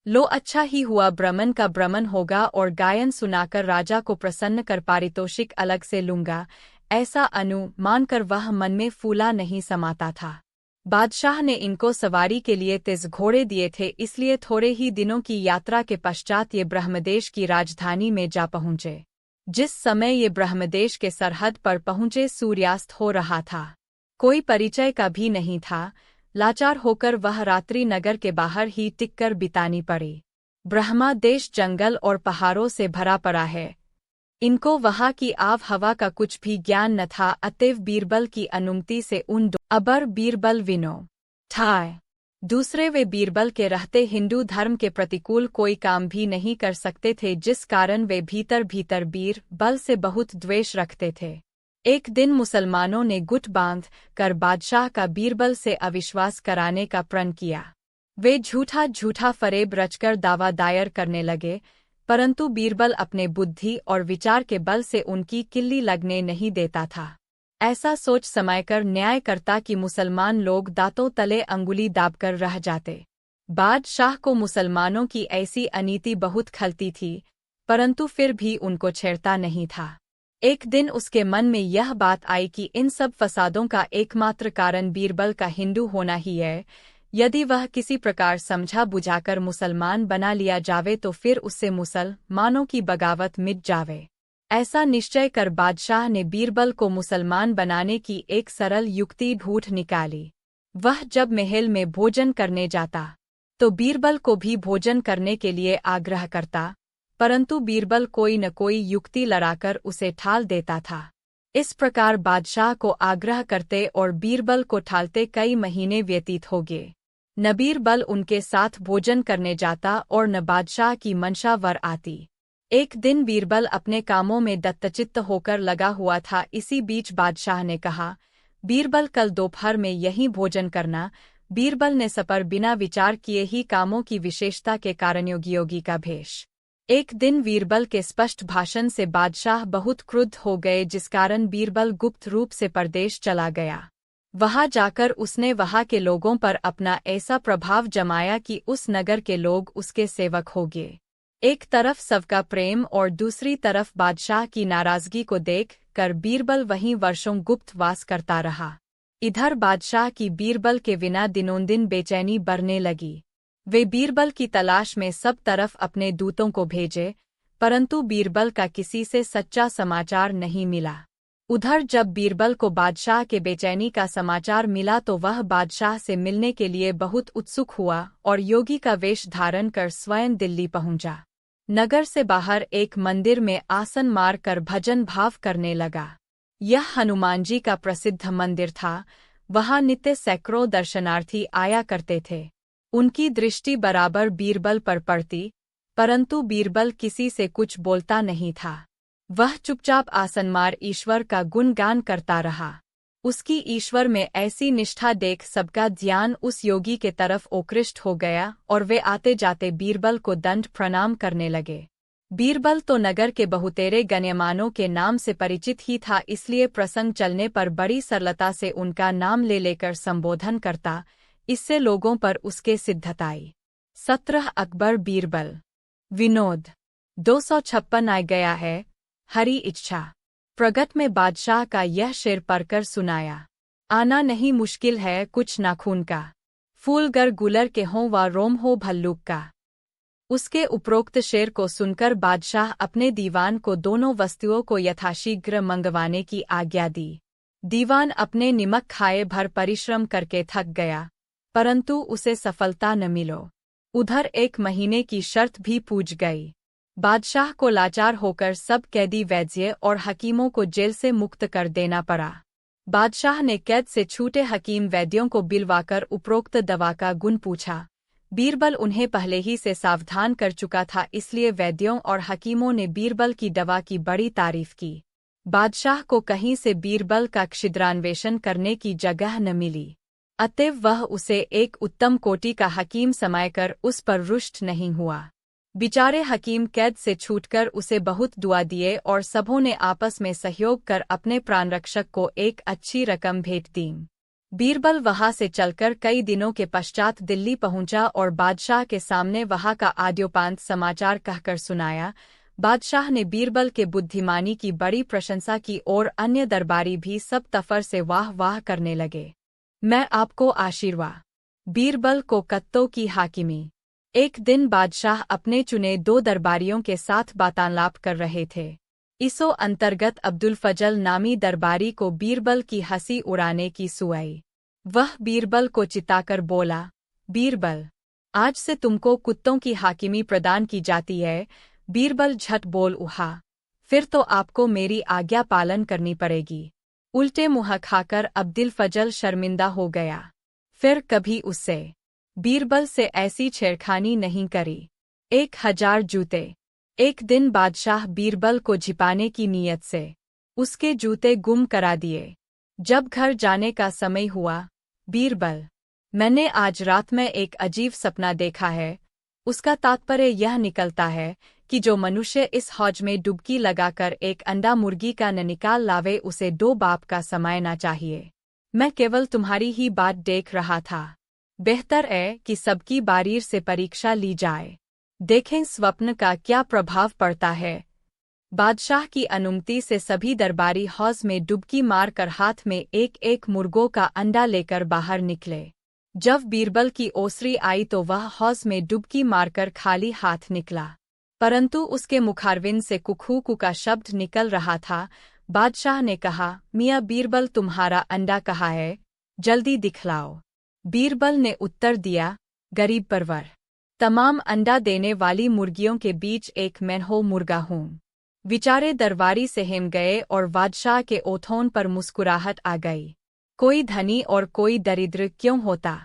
Speaker 1: लो अच्छा ही हुआ, ब्रह्मन का ब्रह्मन होगा और गायन सुनाकर राजा को प्रसन्न कर पारितोषिक अलग से लूंगा, ऐसा अनुमान कर वह मन में फूला नहीं समाता था। बादशाह ने इनको सवारी के लिए तेज घोड़े दिए थे, इसलिए थोड़े ही दिनों की यात्रा के पश्चात ये ब्रह्मदेश की राजधानी में जा पहुँचे। जिस समय ये ब्रह्मदेश के सरहद पर पहुँचे सूर्यास्त हो रहा था। कोई परिचय का भी नहीं था। लाचार होकर वह रात्रि नगर के बाहर ही टिककर बितानी पड़ी। ब्रह्मा देश जंगल और पहाड़ों से भरा पड़ा है। इनको वहाँ की आव हवा का कुछ भी ज्ञान न था, अतएव बीरबल की अनुमति से उन दो अबर बीरबल विनो था। दूसरे वे बीरबल के रहते हिंदू धर्म के प्रतिकूल कोई काम भी नहीं कर सकते थे, जिस कारण वे भीतर भीतर बीरबल से बहुत द्वेष रखते थे। एक दिन मुसलमानों ने गुट बांध कर बादशाह का बीरबल से अविश्वास कराने का प्रण किया। वे झूठा झूठा फरेब रचकर दावा दायर करने लगे, परंतु बीरबल अपने बुद्धि और विचार के बल से उनकी किल्ली लगने नहीं देता था। ऐसा सोच समायकर न्याय करता कि मुसलमान लोग दांतों तले अंगुली दाबकर रह जाते। बादशाह को मुसलमानों की ऐसी अनीति बहुत खलती थी, परंतु फिर भी उनको छेड़ता नहीं था। एक दिन उसके मन में यह बात आई कि इन सब फसादों का एकमात्र कारण बीरबल का हिंदू होना ही है। यदि वह किसी प्रकार समझा बुझाकर मुसलमान बना लिया जावे तो फिर उससे मुसलमानों की बगावत मिट जावे। ऐसा निश्चय कर बादशाह ने बीरबल को मुसलमान बनाने की एक सरल युक्ति ढूंढ निकाली। वह जब महल में भोजन करने जाता तो बीरबल को भी भोजन करने के लिए आग्रह करता, परंतु बीरबल कोई न कोई युक्ति लड़ाकर उसे ठाल देता था। इस प्रकार बादशाह को आग्रह करते और बीरबल को ठालते कई महीने व्यतीत हो गए। न बीरबल उनके साथ भोजन करने जाता और न बादशाह की मंशा वर आती। एक दिन बीरबल अपने कामों में दत्तचित्त होकर लगा हुआ था। इसी बीच बादशाह ने कहा, बीरबल कल दोपहर में यहीं भोजन करना। बीरबल ने सपर बिना विचार किए ही कामों की विशेषता के कारण योगी का भेष। एक दिन बीरबल के स्पष्ट भाषण से बादशाह बहुत क्रुद्ध हो गए, जिस कारण बीरबल गुप्त रूप से परदेश चला गया। वहां जाकर उसने वहां के लोगों पर अपना ऐसा प्रभाव जमाया कि उस नगर के लोग उसके सेवक हो गए। एक तरफ सबका प्रेम और दूसरी तरफ बादशाह की नाराजगी को देख कर बीरबल वहीं वर्षों गुप्त वास करता रहा। इधर बादशाह की बीरबल के बिना दिनोंदिन बेचैनी बढ़ने लगी। वे बीरबल की तलाश में सब तरफ अपने दूतों को भेजे, परंतु बीरबल का किसी से सच्चा समाचार नहीं मिला। उधर जब बीरबल को बादशाह के बेचैनी का समाचार मिला तो वह बादशाह से मिलने के लिए बहुत उत्सुक हुआ और योगी का वेश धारण कर स्वयं दिल्ली पहुंचा। नगर से बाहर एक मंदिर में आसन मार कर भजन भाव करने लगा। यह हनुमान जी का प्रसिद्ध मंदिर था। वहां नित्य सैकड़ों दर्शनार्थी आया करते थे। उनकी दृष्टि बराबर बीरबल पर पड़ती, परंतु बीरबल किसी से कुछ बोलता नहीं था। वह चुपचाप आसनमार ईश्वर का गुणगान करता रहा। उसकी ईश्वर में ऐसी निष्ठा देख सबका ध्यान उस योगी के तरफ आकृष्ट हो गया और वे आते जाते बीरबल को दंड प्रणाम करने लगे। बीरबल तो नगर के बहुतेरे गण्यमानों के नाम से परिचित ही था, इसलिए प्रसंग चलने पर बड़ी सरलता से उनका नाम ले लेकर संबोधन करता। इससे लोगों पर उसके सिद्धता आई। 17 अकबर बीरबल। विनोद 256 आ गया है। हरी इच्छा प्रगट में बादशाह का यह शेर पढ़कर सुनाया। आना नहीं मुश्किल है कुछ नाखून का, फूल गर गुलर के हों व रोम हो भल्लूक का। उसके उपरोक्त शेर को सुनकर बादशाह अपने दीवान को दोनों वस्तुओं को यथाशीघ्र मंगवाने की आज्ञा दी। दीवान अपने निमक खाए भर परिश्रम करके थक गया, परंतु उसे सफलता न मिलो। उधर 1 महीने की शर्त भी पूज गई। बादशाह को लाचार होकर सब कैदी वैद्य और हकीमों को जेल से मुक्त कर देना पड़ा। बादशाह ने कैद से छूटे हकीम वैद्यों को बिलवाकर उपरोक्त दवा का गुण पूछा। बीरबल उन्हें पहले ही से सावधान कर चुका था, इसलिए वैद्यों और हकीमों ने बीरबल की दवा की बड़ी तारीफ की। बादशाह को कहीं से बीरबल का छिद्रान्वेषण करने की जगह न मिली, अतएव वह उसे एक उत्तम कोटि का हकीम समायकर उस पर रुष्ट नहीं हुआ। बिचारे हकीम कैद से छूटकर उसे बहुत दुआ दिए और सबों ने आपस में सहयोग कर अपने प्राणरक्षक को एक अच्छी रकम भेंट दी। बीरबल वहां से चलकर कई दिनों के पश्चात दिल्ली पहुंचा और बादशाह के सामने वहां का आद्योपांत समाचार कहकर सुनाया। बादशाह ने बीरबल के बुद्धिमानी की बड़ी प्रशंसा की और अन्य दरबारी भी सब तफर से वाह वाह करने लगे। मैं आपको आशीर्वाद। बीरबल को कत्तों की हाकिमी। एक दिन बादशाह अपने चुने 2 दरबारियों के साथ बातालाप कर रहे थे। इसो अंतर्गत अब्दुल फजल नामी दरबारी को बीरबल की हंसी उड़ाने की सुआई। वह बीरबल को चिताकर बोला, बीरबल, आज से तुमको कुत्तों की हाकिमी प्रदान की जाती है। बीरबल झट बोल उठा, फिर तो आपको मेरी आज्ञा पालन करनी पड़ेगी। उल्टे मुँह खाकर अब्दुल फजल शर्मिंदा हो गया। फिर कभी उससे बीरबल से ऐसी छेड़खानी नहीं करी। 1000 जूते। एक दिन बादशाह बीरबल को छिपाने की नीयत से उसके जूते गुम करा दिए। जब घर जाने का समय हुआ, बीरबल, मैंने आज रात में एक अजीब सपना देखा है। उसका तात्पर्य यह निकलता है कि जो मनुष्य इस हौज में डुबकी लगाकर एक अंडा मुर्गी का न निकाल लावे उसे 2 बाप का समायना चाहिए। मैं केवल तुम्हारी ही बात देख रहा था। बेहतर है कि सबकी बारीर से परीक्षा ली जाए, देखें स्वप्न का क्या प्रभाव पड़ता है। बादशाह की अनुमति से सभी दरबारी हौज में डुबकी मारकर हाथ में एक मुर्गों का अंडा लेकर बाहर निकले। जब बीरबल की ओसरी आई तो वह हौज में डुबकी मारकर खाली हाथ निकला। परंतु उसके मुखारविंद से कुकू का शब्द निकल रहा था। बादशाह ने कहा, मियाँ बीरबल, तुम्हारा अंडा कहाँ है? जल्दी दिखलाओ। बीरबल ने उत्तर दिया, गरीब परवर, तमाम अंडा देने वाली मुर्गियों के बीच एक मैं हो मुर्गा हूँ। बेचारे दरबारी सहम गए और बादशाह के ओठों पर मुस्कुराहट आ गई। कोई धनी और कोई दरिद्र क्यों होता?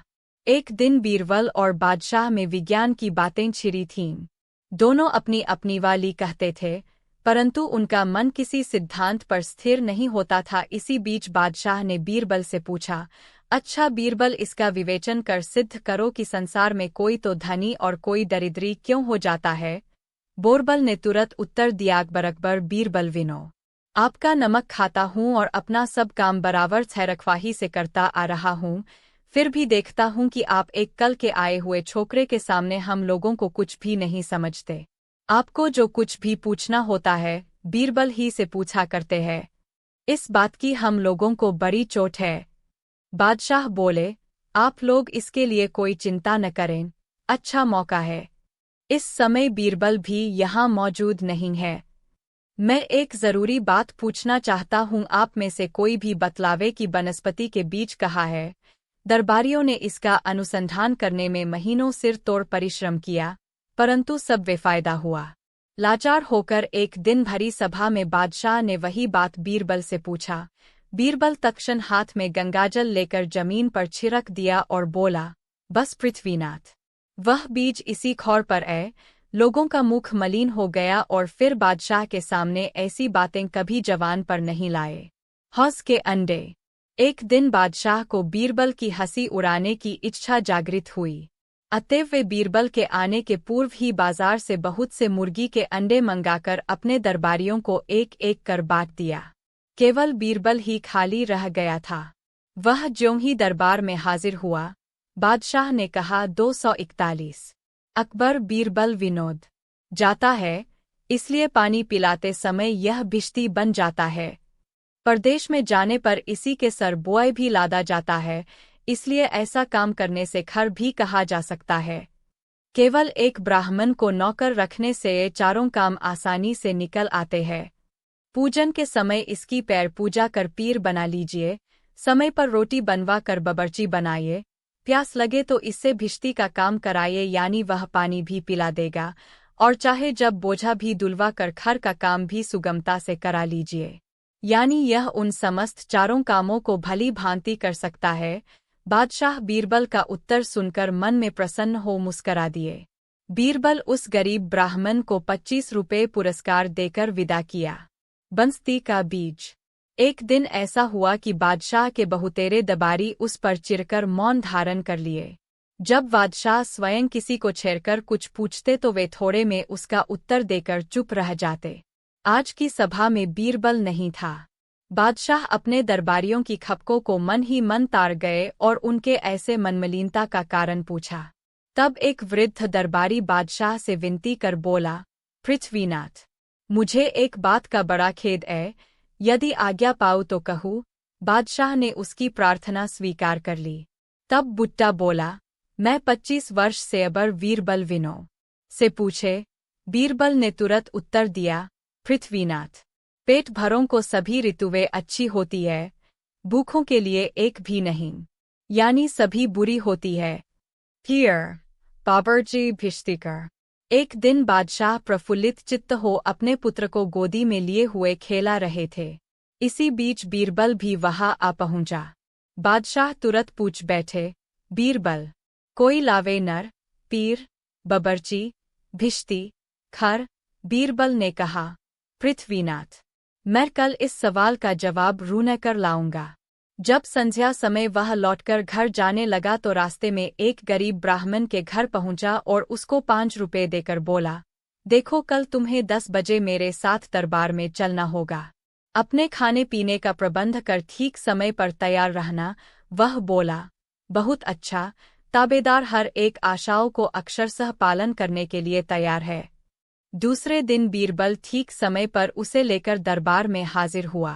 Speaker 1: एक दिन बीरबल और बादशाह में विज्ञान की बातें छिड़ी थीं। दोनों अपनी अपनी वाली कहते थे, परंतु उनका मन किसी सिद्धांत पर स्थिर नहीं होता था। इसी बीच बादशाह ने बीरबल से पूछा, अच्छा बीरबल, इसका विवेचन कर सिद्ध करो कि संसार में कोई तो धनी और कोई दरिद्री क्यों हो जाता है? बोरबल ने तुरंत उत्तर दिया, अकबर बीरबल विनो, आपका नमक खाता हूँ और अपना सब काम बराबर खैरख्वाही से करता आ रहा हूँ, फिर भी देखता हूँ कि आप एक कल के आए हुए छोकरे के सामने हम लोगों को कुछ भी नहीं समझते। आपको जो कुछ भी पूछना होता है बीरबल ही से पूछा करते हैं। इस बात की हम लोगों को बड़ी चोट है। बादशाह बोले, आप लोग इसके लिए कोई चिंता न करें, अच्छा मौका है। इस समय बीरबल भी यहाँ मौजूद नहीं है। मैं एक जरूरी बात पूछना चाहता हूँ, आप में से कोई भी बतलावे कि वनस्पति के बीज कहाँ है? दरबारियों ने इसका अनुसंधान करने में महीनों सिर तोड़ परिश्रम किया, परंतु सब बेफायदा हुआ। लाचार होकर एक दिन भरी सभा में बादशाह ने वही बात बीरबल से पूछा। बीरबल तत्क्षण हाथ में गंगाजल लेकर जमीन पर छिड़क दिया और बोला, बस पृथ्वीनाथ, वह बीज इसी खौर पर है। लोगों का मुख मलिन हो गया और फिर बादशाह के सामने ऐसी बातें कभी जवान पर नहीं लाए। हंस के अंडे। एक दिन बादशाह को बीरबल की हंसी उड़ाने की इच्छा जागृत हुई। अतएव वे बीरबल के आने के पूर्व ही बाजार से बहुत से मुर्गी के अंडे मंगाकर अपने दरबारियों को एक एक कर बांट दिया। केवल बीरबल ही खाली रह गया था। वह ज्यों ही दरबार में हाजिर हुआ, बादशाह ने कहा, 241। अकबर बीरबल विनोद जाता है, इसलिए पानी पिलाते समय यह भिश्ती बन जाता है। परदेश में जाने पर इसी के सर बुआई भी लादा जाता है, इसलिए ऐसा काम करने से खर भी कहा जा सकता है। केवल एक ब्राह्मण को नौकर रखने से ये चारों काम आसानी से निकल आते हैं। पूजन के समय इसकी पैर पूजा कर पीर बना लीजिए, समय पर रोटी बनवा कर बावर्ची बनाइए, प्यास लगे तो इससे भिश्ती का काम कराइए, यानी वह पानी भी पिला देगा, और चाहे जब बोझा भी दुलवा कर खर का काम भी सुगमता से करा लीजिए, यानी यह उन समस्त चारों कामों को भली भांति कर सकता है। बादशाह बीरबल का उत्तर सुनकर मन में प्रसन्न हो मुस्करा दिए। बीरबल उस गरीब ब्राह्मण को 25 रुपये पुरस्कार देकर विदा किया। बंसती का बीज। एक दिन ऐसा हुआ कि बादशाह के बहुतेरे दरबारी उस पर चिढ़कर मौन धारण कर लिए। जब बादशाह स्वयं किसी को छेड़कर कुछ पूछते तो वे थोड़े में उसका उत्तर देकर चुप रह जाते। आज की सभा में बीरबल नहीं था। बादशाह अपने दरबारियों की खपकों को मन ही मन तार गए और उनके ऐसे मनमलिनता का कारण पूछा। तब एक वृद्ध दरबारी बादशाह से विनती कर बोला, पृथ्वीनाथ, मुझे एक बात का बड़ा खेद है, यदि आज्ञा पाऊँ तो कहूँ। बादशाह ने उसकी प्रार्थना स्वीकार कर ली। तब बुट्टा बोला, मैं 25 वर्ष से अबर बीरबल विनो से पूछे। बीरबल ने तुरंत उत्तर दिया, पृथ्वीनाथ, पेट भरों को सभी ऋतुएं अच्छी होती है, भूखों के लिए एक भी नहीं, यानी सभी बुरी होती है। हियर बावर्ची भिश्तिकर। एक दिन बादशाह प्रफुल्लित चित्त हो अपने पुत्र को गोदी में लिए हुए खेला रहे थे। इसी बीच बीरबल भी वहां आ पहुंचा। बादशाह तुरंत पूछ बैठे, बीरबल, कोई लावे नर, पीर, बावर्ची, भिश्ती, खर? बीरबल ने कहा, पृथ्वीनाथ, मैं कल इस सवाल का जवाब ढूंढ कर लाऊंगा। जब संध्या समय वह लौटकर घर जाने लगा तो रास्ते में एक गरीब ब्राह्मण के घर पहुंचा और उसको 5 रुपये देकर बोला, देखो कल तुम्हें 10 बजे मेरे साथ दरबार में चलना होगा। अपने खाने पीने का प्रबंध कर ठीक समय पर तैयार रहना। वह बोला, बहुत अच्छा, ताबेदार हर एक आशाओं को अक्षरशः पालन करने के लिए तैयार है। दूसरे दिन बीरबल ठीक समय पर उसे लेकर दरबार में हाजिर हुआ।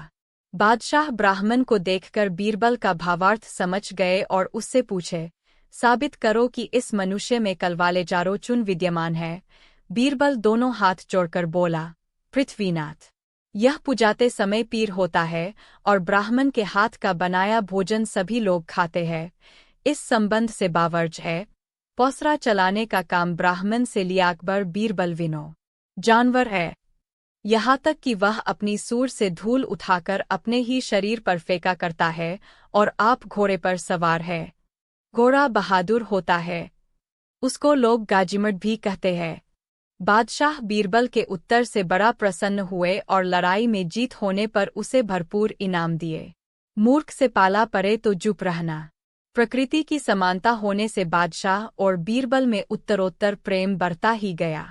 Speaker 1: बादशाह ब्राह्मण को देखकर बीरबल का भावार्थ समझ गए और उससे पूछे, साबित करो कि इस मनुष्य में कल वाले चारों चुन विद्यमान है। बीरबल दोनों हाथ जोड़कर बोला, पृथ्वीनाथ, यह पुजाते समय पीर होता है और ब्राह्मण के हाथ का बनाया भोजन सभी लोग खाते हैं। इस संबंध से बावर्ज है। पौसरा चलाने का काम ब्राह्मण से लिया अकबर बीरबल विनो जानवर है। यहाँ तक कि वह अपनी सूंड से धूल उठाकर अपने ही शरीर पर फेंका करता है, और आप घोड़े पर सवार है। घोड़ा बहादुर होता है, उसको लोग गाजिमट भी कहते हैं। बादशाह बीरबल के उत्तर से बड़ा प्रसन्न हुए और लड़ाई में जीत होने पर उसे भरपूर इनाम दिए। मूर्ख से पाला पड़े तो चुप रहना। प्रकृति की समानता होने से बादशाह और बीरबल में उत्तरोत्तर प्रेम बढ़ता ही गया,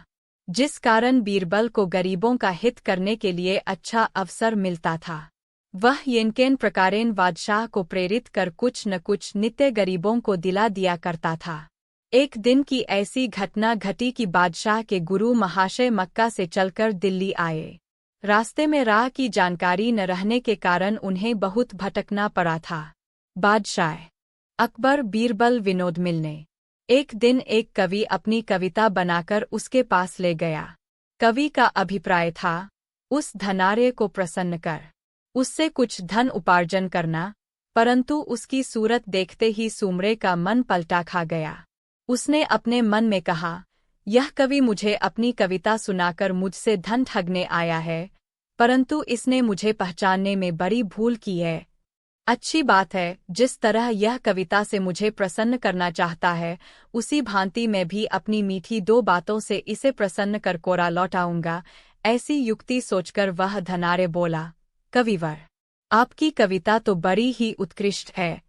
Speaker 1: जिस कारण बीरबल को गरीबों का हित करने के लिए अच्छा अवसर मिलता था। वह येनकेन प्रकारेण बादशाह को प्रेरित कर कुछ न कुछ नित्य गरीबों को दिला दिया करता था। एक दिन की ऐसी घटना घटी कि बादशाह के गुरु महाशय मक्का से चलकर दिल्ली आए। रास्ते में राह की जानकारी न रहने के कारण उन्हें बहुत भटकना पड़ा था। बादशाह अकबर बीरबल विनोद मिलने। एक दिन एक कवि अपनी कविता बनाकर उसके पास ले गया। कवि का अभिप्राय था, उस धनार्य को प्रसन्न कर, उससे कुछ धन उपार्जन करना, परंतु उसकी सूरत देखते ही सुमरे का मन पलटा खा गया। उसने अपने मन में कहा, यह कवि मुझे अपनी कविता सुनाकर मुझसे धन ठगने आया है, परंतु इसने मुझे पहचानने में बड़ी भूल की है। अच्छी बात है, जिस तरह यह कविता से मुझे प्रसन्न करना चाहता है, उसी भांति मैं भी अपनी मीठी दो बातों से इसे प्रसन्न कर कोरा लौटाऊंगा। ऐसी युक्ति सोचकर वह धनार्य बोला, कविवर, आपकी कविता तो बड़ी ही उत्कृष्ट है।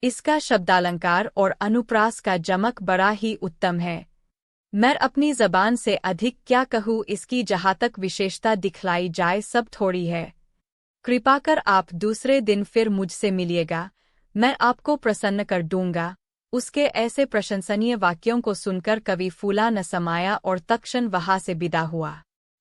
Speaker 1: इसका शब्दालंकार और अनुप्रास का जमक बड़ा ही उत्तम है। मैं अपनी जबान से अधिक क्या कहूँ, इसकी जहाँ तक विशेषता दिखलाई जाए सब थोड़ी है। कृपा कर आप दूसरे दिन फिर मुझसे मिलिएगा, मैं आपको प्रसन्न कर दूंगा। उसके ऐसे प्रशंसनीय वाक्यों को सुनकर कवि फूला न समाया और तत्क्षण वहां से विदा हुआ।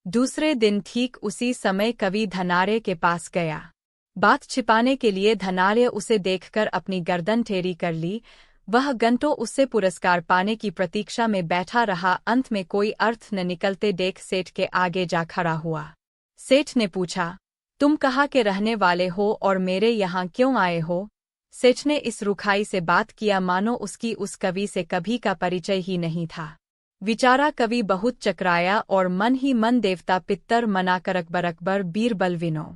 Speaker 1: दूसरे दिन ठीक उसी समय कवि धनार्य के पास गया। बात छिपाने के लिए धनार्य उसे देखकर अपनी गर्दन टेढ़ी कर ली। वह घंटों उससे पुरस्कार पाने की प्रतीक्षा में बैठा रहा। अंत में कोई अर्थ न निकलते देख सेठ के आगे जा खड़ा हुआ। सेठ ने पूछा, तुम कहाँ के रहने वाले हो और मेरे यहाँ क्यों आए हो? सेठ ने इस रुखाई से बात किया मानो उसकी उस कवि से कभी का परिचय ही नहीं था। विचारा कवि बहुत चकराया और मन ही मन देवता पितर मनाकर अकबर बीरबल विनो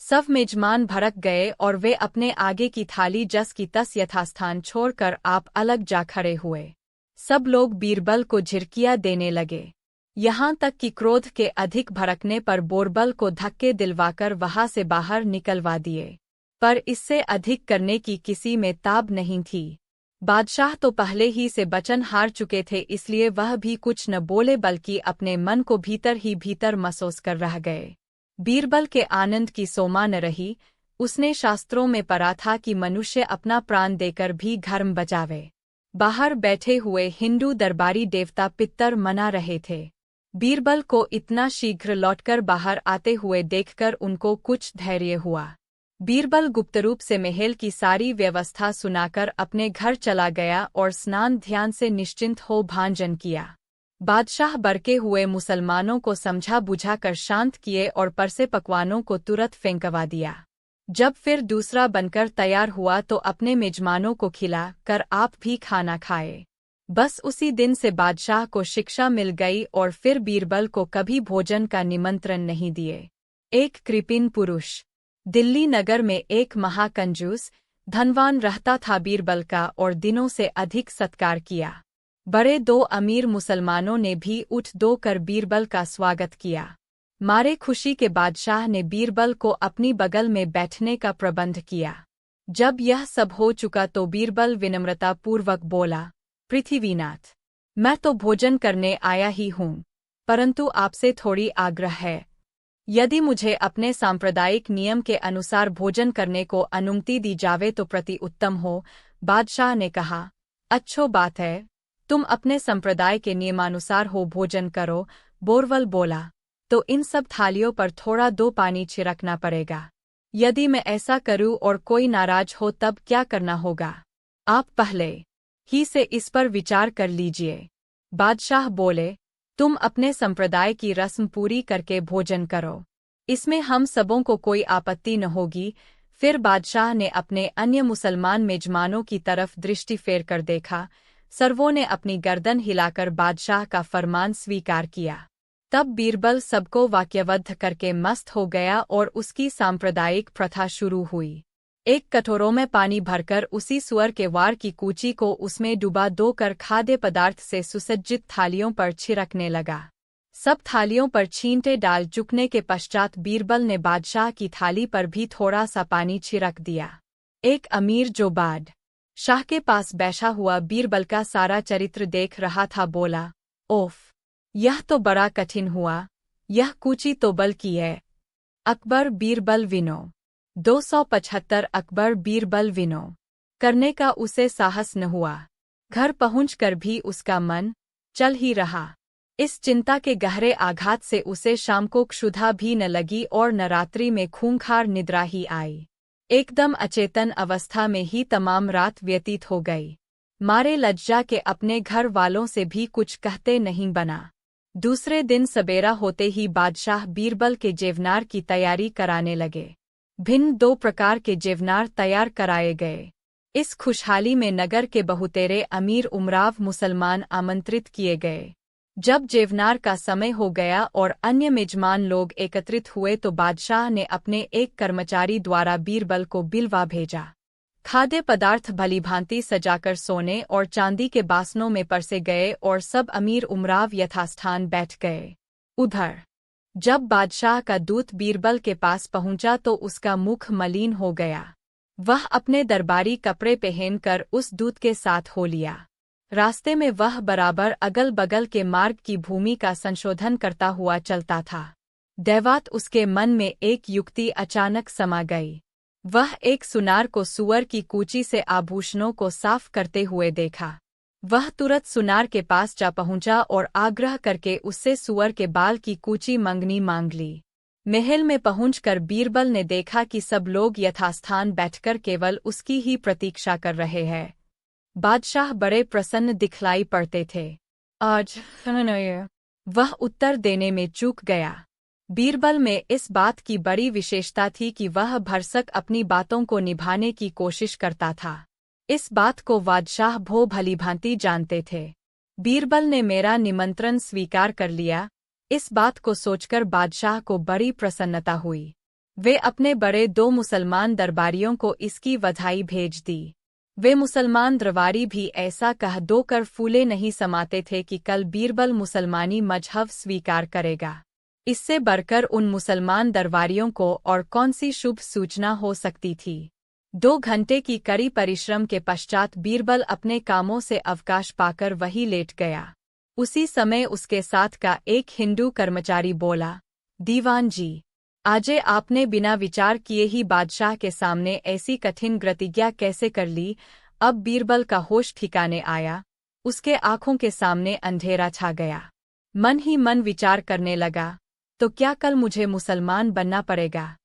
Speaker 1: सब मेजमान भड़क गए और वे अपने आगे की थाली जस की तस यथास्थान छोड़कर आप अलग जा खड़े हुए। सब लोग बीरबल को झिड़कियां देने लगे, यहाँ तक कि क्रोध के अधिक भड़कने पर बीरबल को धक्के दिलवाकर वहां से बाहर निकलवा दिए, पर इससे अधिक करने की किसी में ताब नहीं थी। बादशाह तो पहले ही से वचन हार चुके थे, इसलिए वह भी कुछ न बोले बल्कि अपने मन को भीतर ही भीतर महसूस कर रह गए। बीरबल के आनंद की सोमा न रही। उसने शास्त्रों में पढ़ा था कि मनुष्य अपना प्राण देकर भी धर्म बचावे। बाहर बैठे हुए हिंदू दरबारी देवता पितर मना रहे थे। बीरबल को इतना शीघ्र लौटकर बाहर आते हुए देखकर उनको कुछ धैर्य हुआ। बीरबल गुप्तरूप से महल की सारी व्यवस्था सुनाकर अपने घर चला गया और स्नान ध्यान से निश्चिंत हो भोजन किया। बादशाह बरके हुए मुसलमानों को समझा बुझाकर शांत किए और परसे पकवानों को तुरंत फेंकवा दिया। जब फिर दूसरा बनकर तैयार हुआ तो अपने मेजमानों को खिला कर आप भी खाना खाए। बस उसी दिन से बादशाह को शिक्षा मिल गई और फिर बीरबल को कभी भोजन का निमंत्रण नहीं दिए। एक कृपिन पुरुष। दिल्ली नगर में एक महाकंजूस धनवान रहता था बीरबल का, और दिनों से अधिक सत्कार किया। बड़े दो अमीर मुसलमानों ने भी उठ दो कर बीरबल का स्वागत किया। मारे खुशी के बादशाह ने बीरबल को अपनी बगल में बैठने का प्रबंध किया। जब यह सब हो चुका तो बीरबल विनम्रतापूर्वक बोला, पृथ्वीनाथ, मैं तो भोजन करने आया ही हूँ, परंतु आपसे थोड़ी आग्रह है। यदि मुझे अपने सांप्रदायिक नियम के अनुसार भोजन करने को अनुमति दी जावे तो प्रति उत्तम हो। बादशाह ने कहा, अच्छो बात है, तुम अपने संप्रदाय के नियमानुसार हो भोजन करो। बीरबल बोला, तो इन सब थालियों पर थोड़ा दो पानी छिड़कना पड़ेगा। यदि मैं ऐसा करूं और कोई नाराज हो तब क्या करना होगा? आप पहले ही से इस पर विचार कर लीजिए। बादशाह बोले, तुम अपने संप्रदाय की रस्म पूरी करके भोजन करो, इसमें हम सबों को कोई आपत्ति न होगी। फिर बादशाह ने अपने अन्य मुसलमान मेजमानों की तरफ दृष्टि फेर कर देखा। सर्वों ने अपनी गर्दन हिलाकर बादशाह का फरमान स्वीकार किया। तब बीरबल सबको वाक्यबद्ध करके मस्त हो गया और उसकी सांप्रदायिक प्रथा शुरू हुई। एक कटोरों में पानी भरकर उसी सुअर के वार की कूची को उसमें डुबा दोकर खाद्य पदार्थ से सुसज्जित थालियों पर छिड़कने लगा। सब थालियों पर छींटे डाल चुकने के पश्चात बीरबल ने बादशाह की थाली पर भी थोड़ा सा पानी छिड़क दिया। एक अमीर जो बादशाह के पास बैठा हुआ बीरबल का सारा चरित्र देख रहा था बोला, ओफ, यह तो बड़ा कठिन हुआ, यह कूची तो बल की है। अकबर बीरबल विनो 275 अकबर बीरबल विनो करने का उसे साहस न हुआ। घर पहुंचकर भी उसका मन चल ही रहा। इस चिंता के गहरे आघात से उसे शाम को क्षुधा भी न लगी और न रात्रि में खूंखार निद्रा ही आई। एकदम अचेतन अवस्था में ही तमाम रात व्यतीत हो गई। मारे लज्जा के अपने घर वालों से भी कुछ कहते नहीं बना। दूसरे दिन सबेरा होते ही बादशाह बीरबल के जेवनार की तैयारी कराने लगे। भिन्न 2 प्रकार के जेवनार तैयार कराए गए। इस खुशहाली में नगर के बहुतेरे अमीर उमराव मुसलमान आमंत्रित किए गए। जब जेवनार का समय हो गया और अन्य मेजमान लोग एकत्रित हुए तो बादशाह ने अपने एक कर्मचारी द्वारा बीरबल को बिलवा भेजा। खाद्य पदार्थ भलीभांति सजाकर सोने और चांदी के बासनों में परसे गए और सब अमीर उमराव यथास्थान बैठ गए। उधर जब बादशाह का दूत बीरबल के पास पहुंचा तो उसका मुख मलिन हो गया। वह अपने दरबारी कपड़े पहनकर उस दूत के साथ हो लिया। रास्ते में वह बराबर अगल बगल के मार्ग की भूमि का संशोधन करता हुआ चलता था। दैवात उसके मन में एक युक्ति अचानक समा गई। वह एक सुनार को सुअर की कूची से आभूषणों को साफ करते हुए देखा। वह तुरंत सुनार के पास जा पहुंचा और आग्रह करके उससे सुअर के बाल की कूची मंगनी मांग ली। महल में पहुंचकर बीरबल ने देखा कि सब लोग यथास्थान बैठकर केवल उसकी ही प्रतीक्षा कर रहे हैं। बादशाह बड़े प्रसन्न दिखलाई पड़ते थे। आज वह उत्तर देने में चूक गया। बीरबल में इस बात की बड़ी विशेषता थी कि वह भरसक अपनी बातों को निभाने की कोशिश करता था। इस बात को बादशाह भो भलीभांति जानते थे। बीरबल ने मेरा निमंत्रण स्वीकार कर लिया, इस बात को सोचकर बादशाह को बड़ी प्रसन्नता हुई। वे अपने बड़े 2 मुसलमान दरबारियों को इसकी बधाई भेज दी। वे मुसलमान दरबारी भी ऐसा कह दो कर फूले नहीं समाते थे कि कल बीरबल मुसलमानी मजहब स्वीकार करेगा। इससे बढ़कर उन मुसलमान दरबारियों को और कौन सी शुभ सूचना हो सकती थी। 2 घंटे की कड़ी परिश्रम के पश्चात बीरबल अपने कामों से अवकाश पाकर वहीं लेट गया। उसी समय उसके साथ का एक हिंदू कर्मचारी बोला, दीवान जी, आजे आपने बिना विचार किए ही बादशाह के सामने ऐसी कठिन प्रतिज्ञा कैसे कर ली। अब बीरबल का होश ठिकाने आया। उसके आंखों के सामने अंधेरा छा गया। मन ही मन विचार करने लगा, तो क्या कल मुझे मुसलमान बनना पड़ेगा?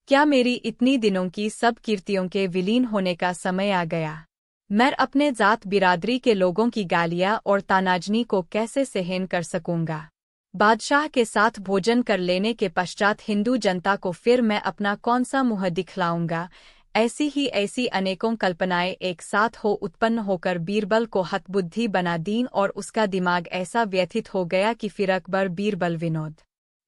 Speaker 1: क्या मेरी इतनी दिनों की सब कीर्तियों के विलीन होने का समय आ गया? मैं अपने जात बिरादरी के लोगों की गालियां और तानाजनी को कैसे सहन कर सकूंगा? बादशाह के साथ भोजन कर लेने के पश्चात हिंदू जनता को फिर मैं अपना कौन सा मुँह दिखलाऊंगा? ऐसी अनेकों कल्पनाएं एक साथ हो उत्पन्न होकर बीरबल को हतबुद्धि बना दीं और उसका दिमाग ऐसा व्यथित हो गया कि फिर अकबर बीरबल विनोद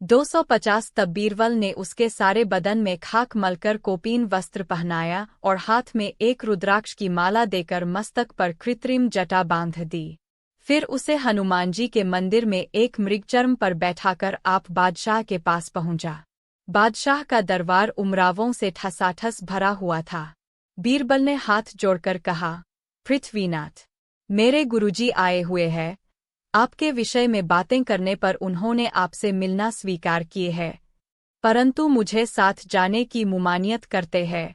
Speaker 1: 250 तब बीरबल ने उसके सारे बदन में खाक मलकर कोपीन वस्त्र पहनाया और हाथ में एक रुद्राक्ष की माला देकर मस्तक पर कृत्रिम जटा बांध दी। फिर उसे हनुमान जी के मंदिर में एक मृगचर्म पर बैठाकर आप बादशाह के पास पहुंचा। बादशाह का दरबार उमरावों से ठसाठस भरा हुआ था। बीरबल ने हाथ जोड़कर कहा, पृथ्वीनाथ, मेरे गुरुजी आए हुए हैं। आपके विषय में बातें करने पर उन्होंने आपसे मिलना स्वीकार किए है, परंतु मुझे साथ जाने की मुमानियत करते हैं।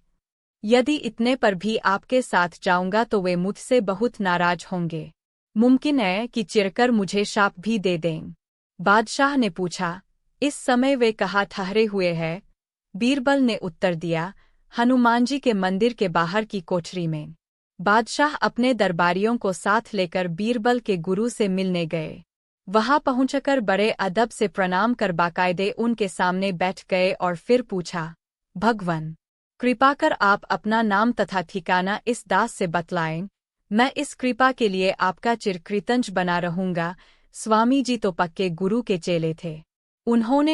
Speaker 1: यदि इतने पर भी आपके साथ जाऊंगा तो वे मुझसे बहुत नाराज होंगे। मुमकिन है कि चिरकर मुझे शाप भी दे दें। बादशाह ने पूछा, इस समय वे कहाँ ठहरे हुए हैं? बीरबल ने उत्तर दिया, हनुमान जी के मंदिर के बाहर की कोठरी में। बादशाह अपने दरबारियों को साथ लेकर बीरबल के गुरु से मिलने गए। वहां पहुंचकर बड़े अदब से प्रणाम कर बाकायदे उनके सामने बैठ गए और फिर पूछा, भगवान, कृपा कर आप अपना नाम तथा ठिकाना इस दास से बतलाएं, मैं इस कृपा के लिए आपका चिरकृतज्ञ बना रहूंगा। स्वामी जी तो पक्के गुरु के चेले थे। उन्होंने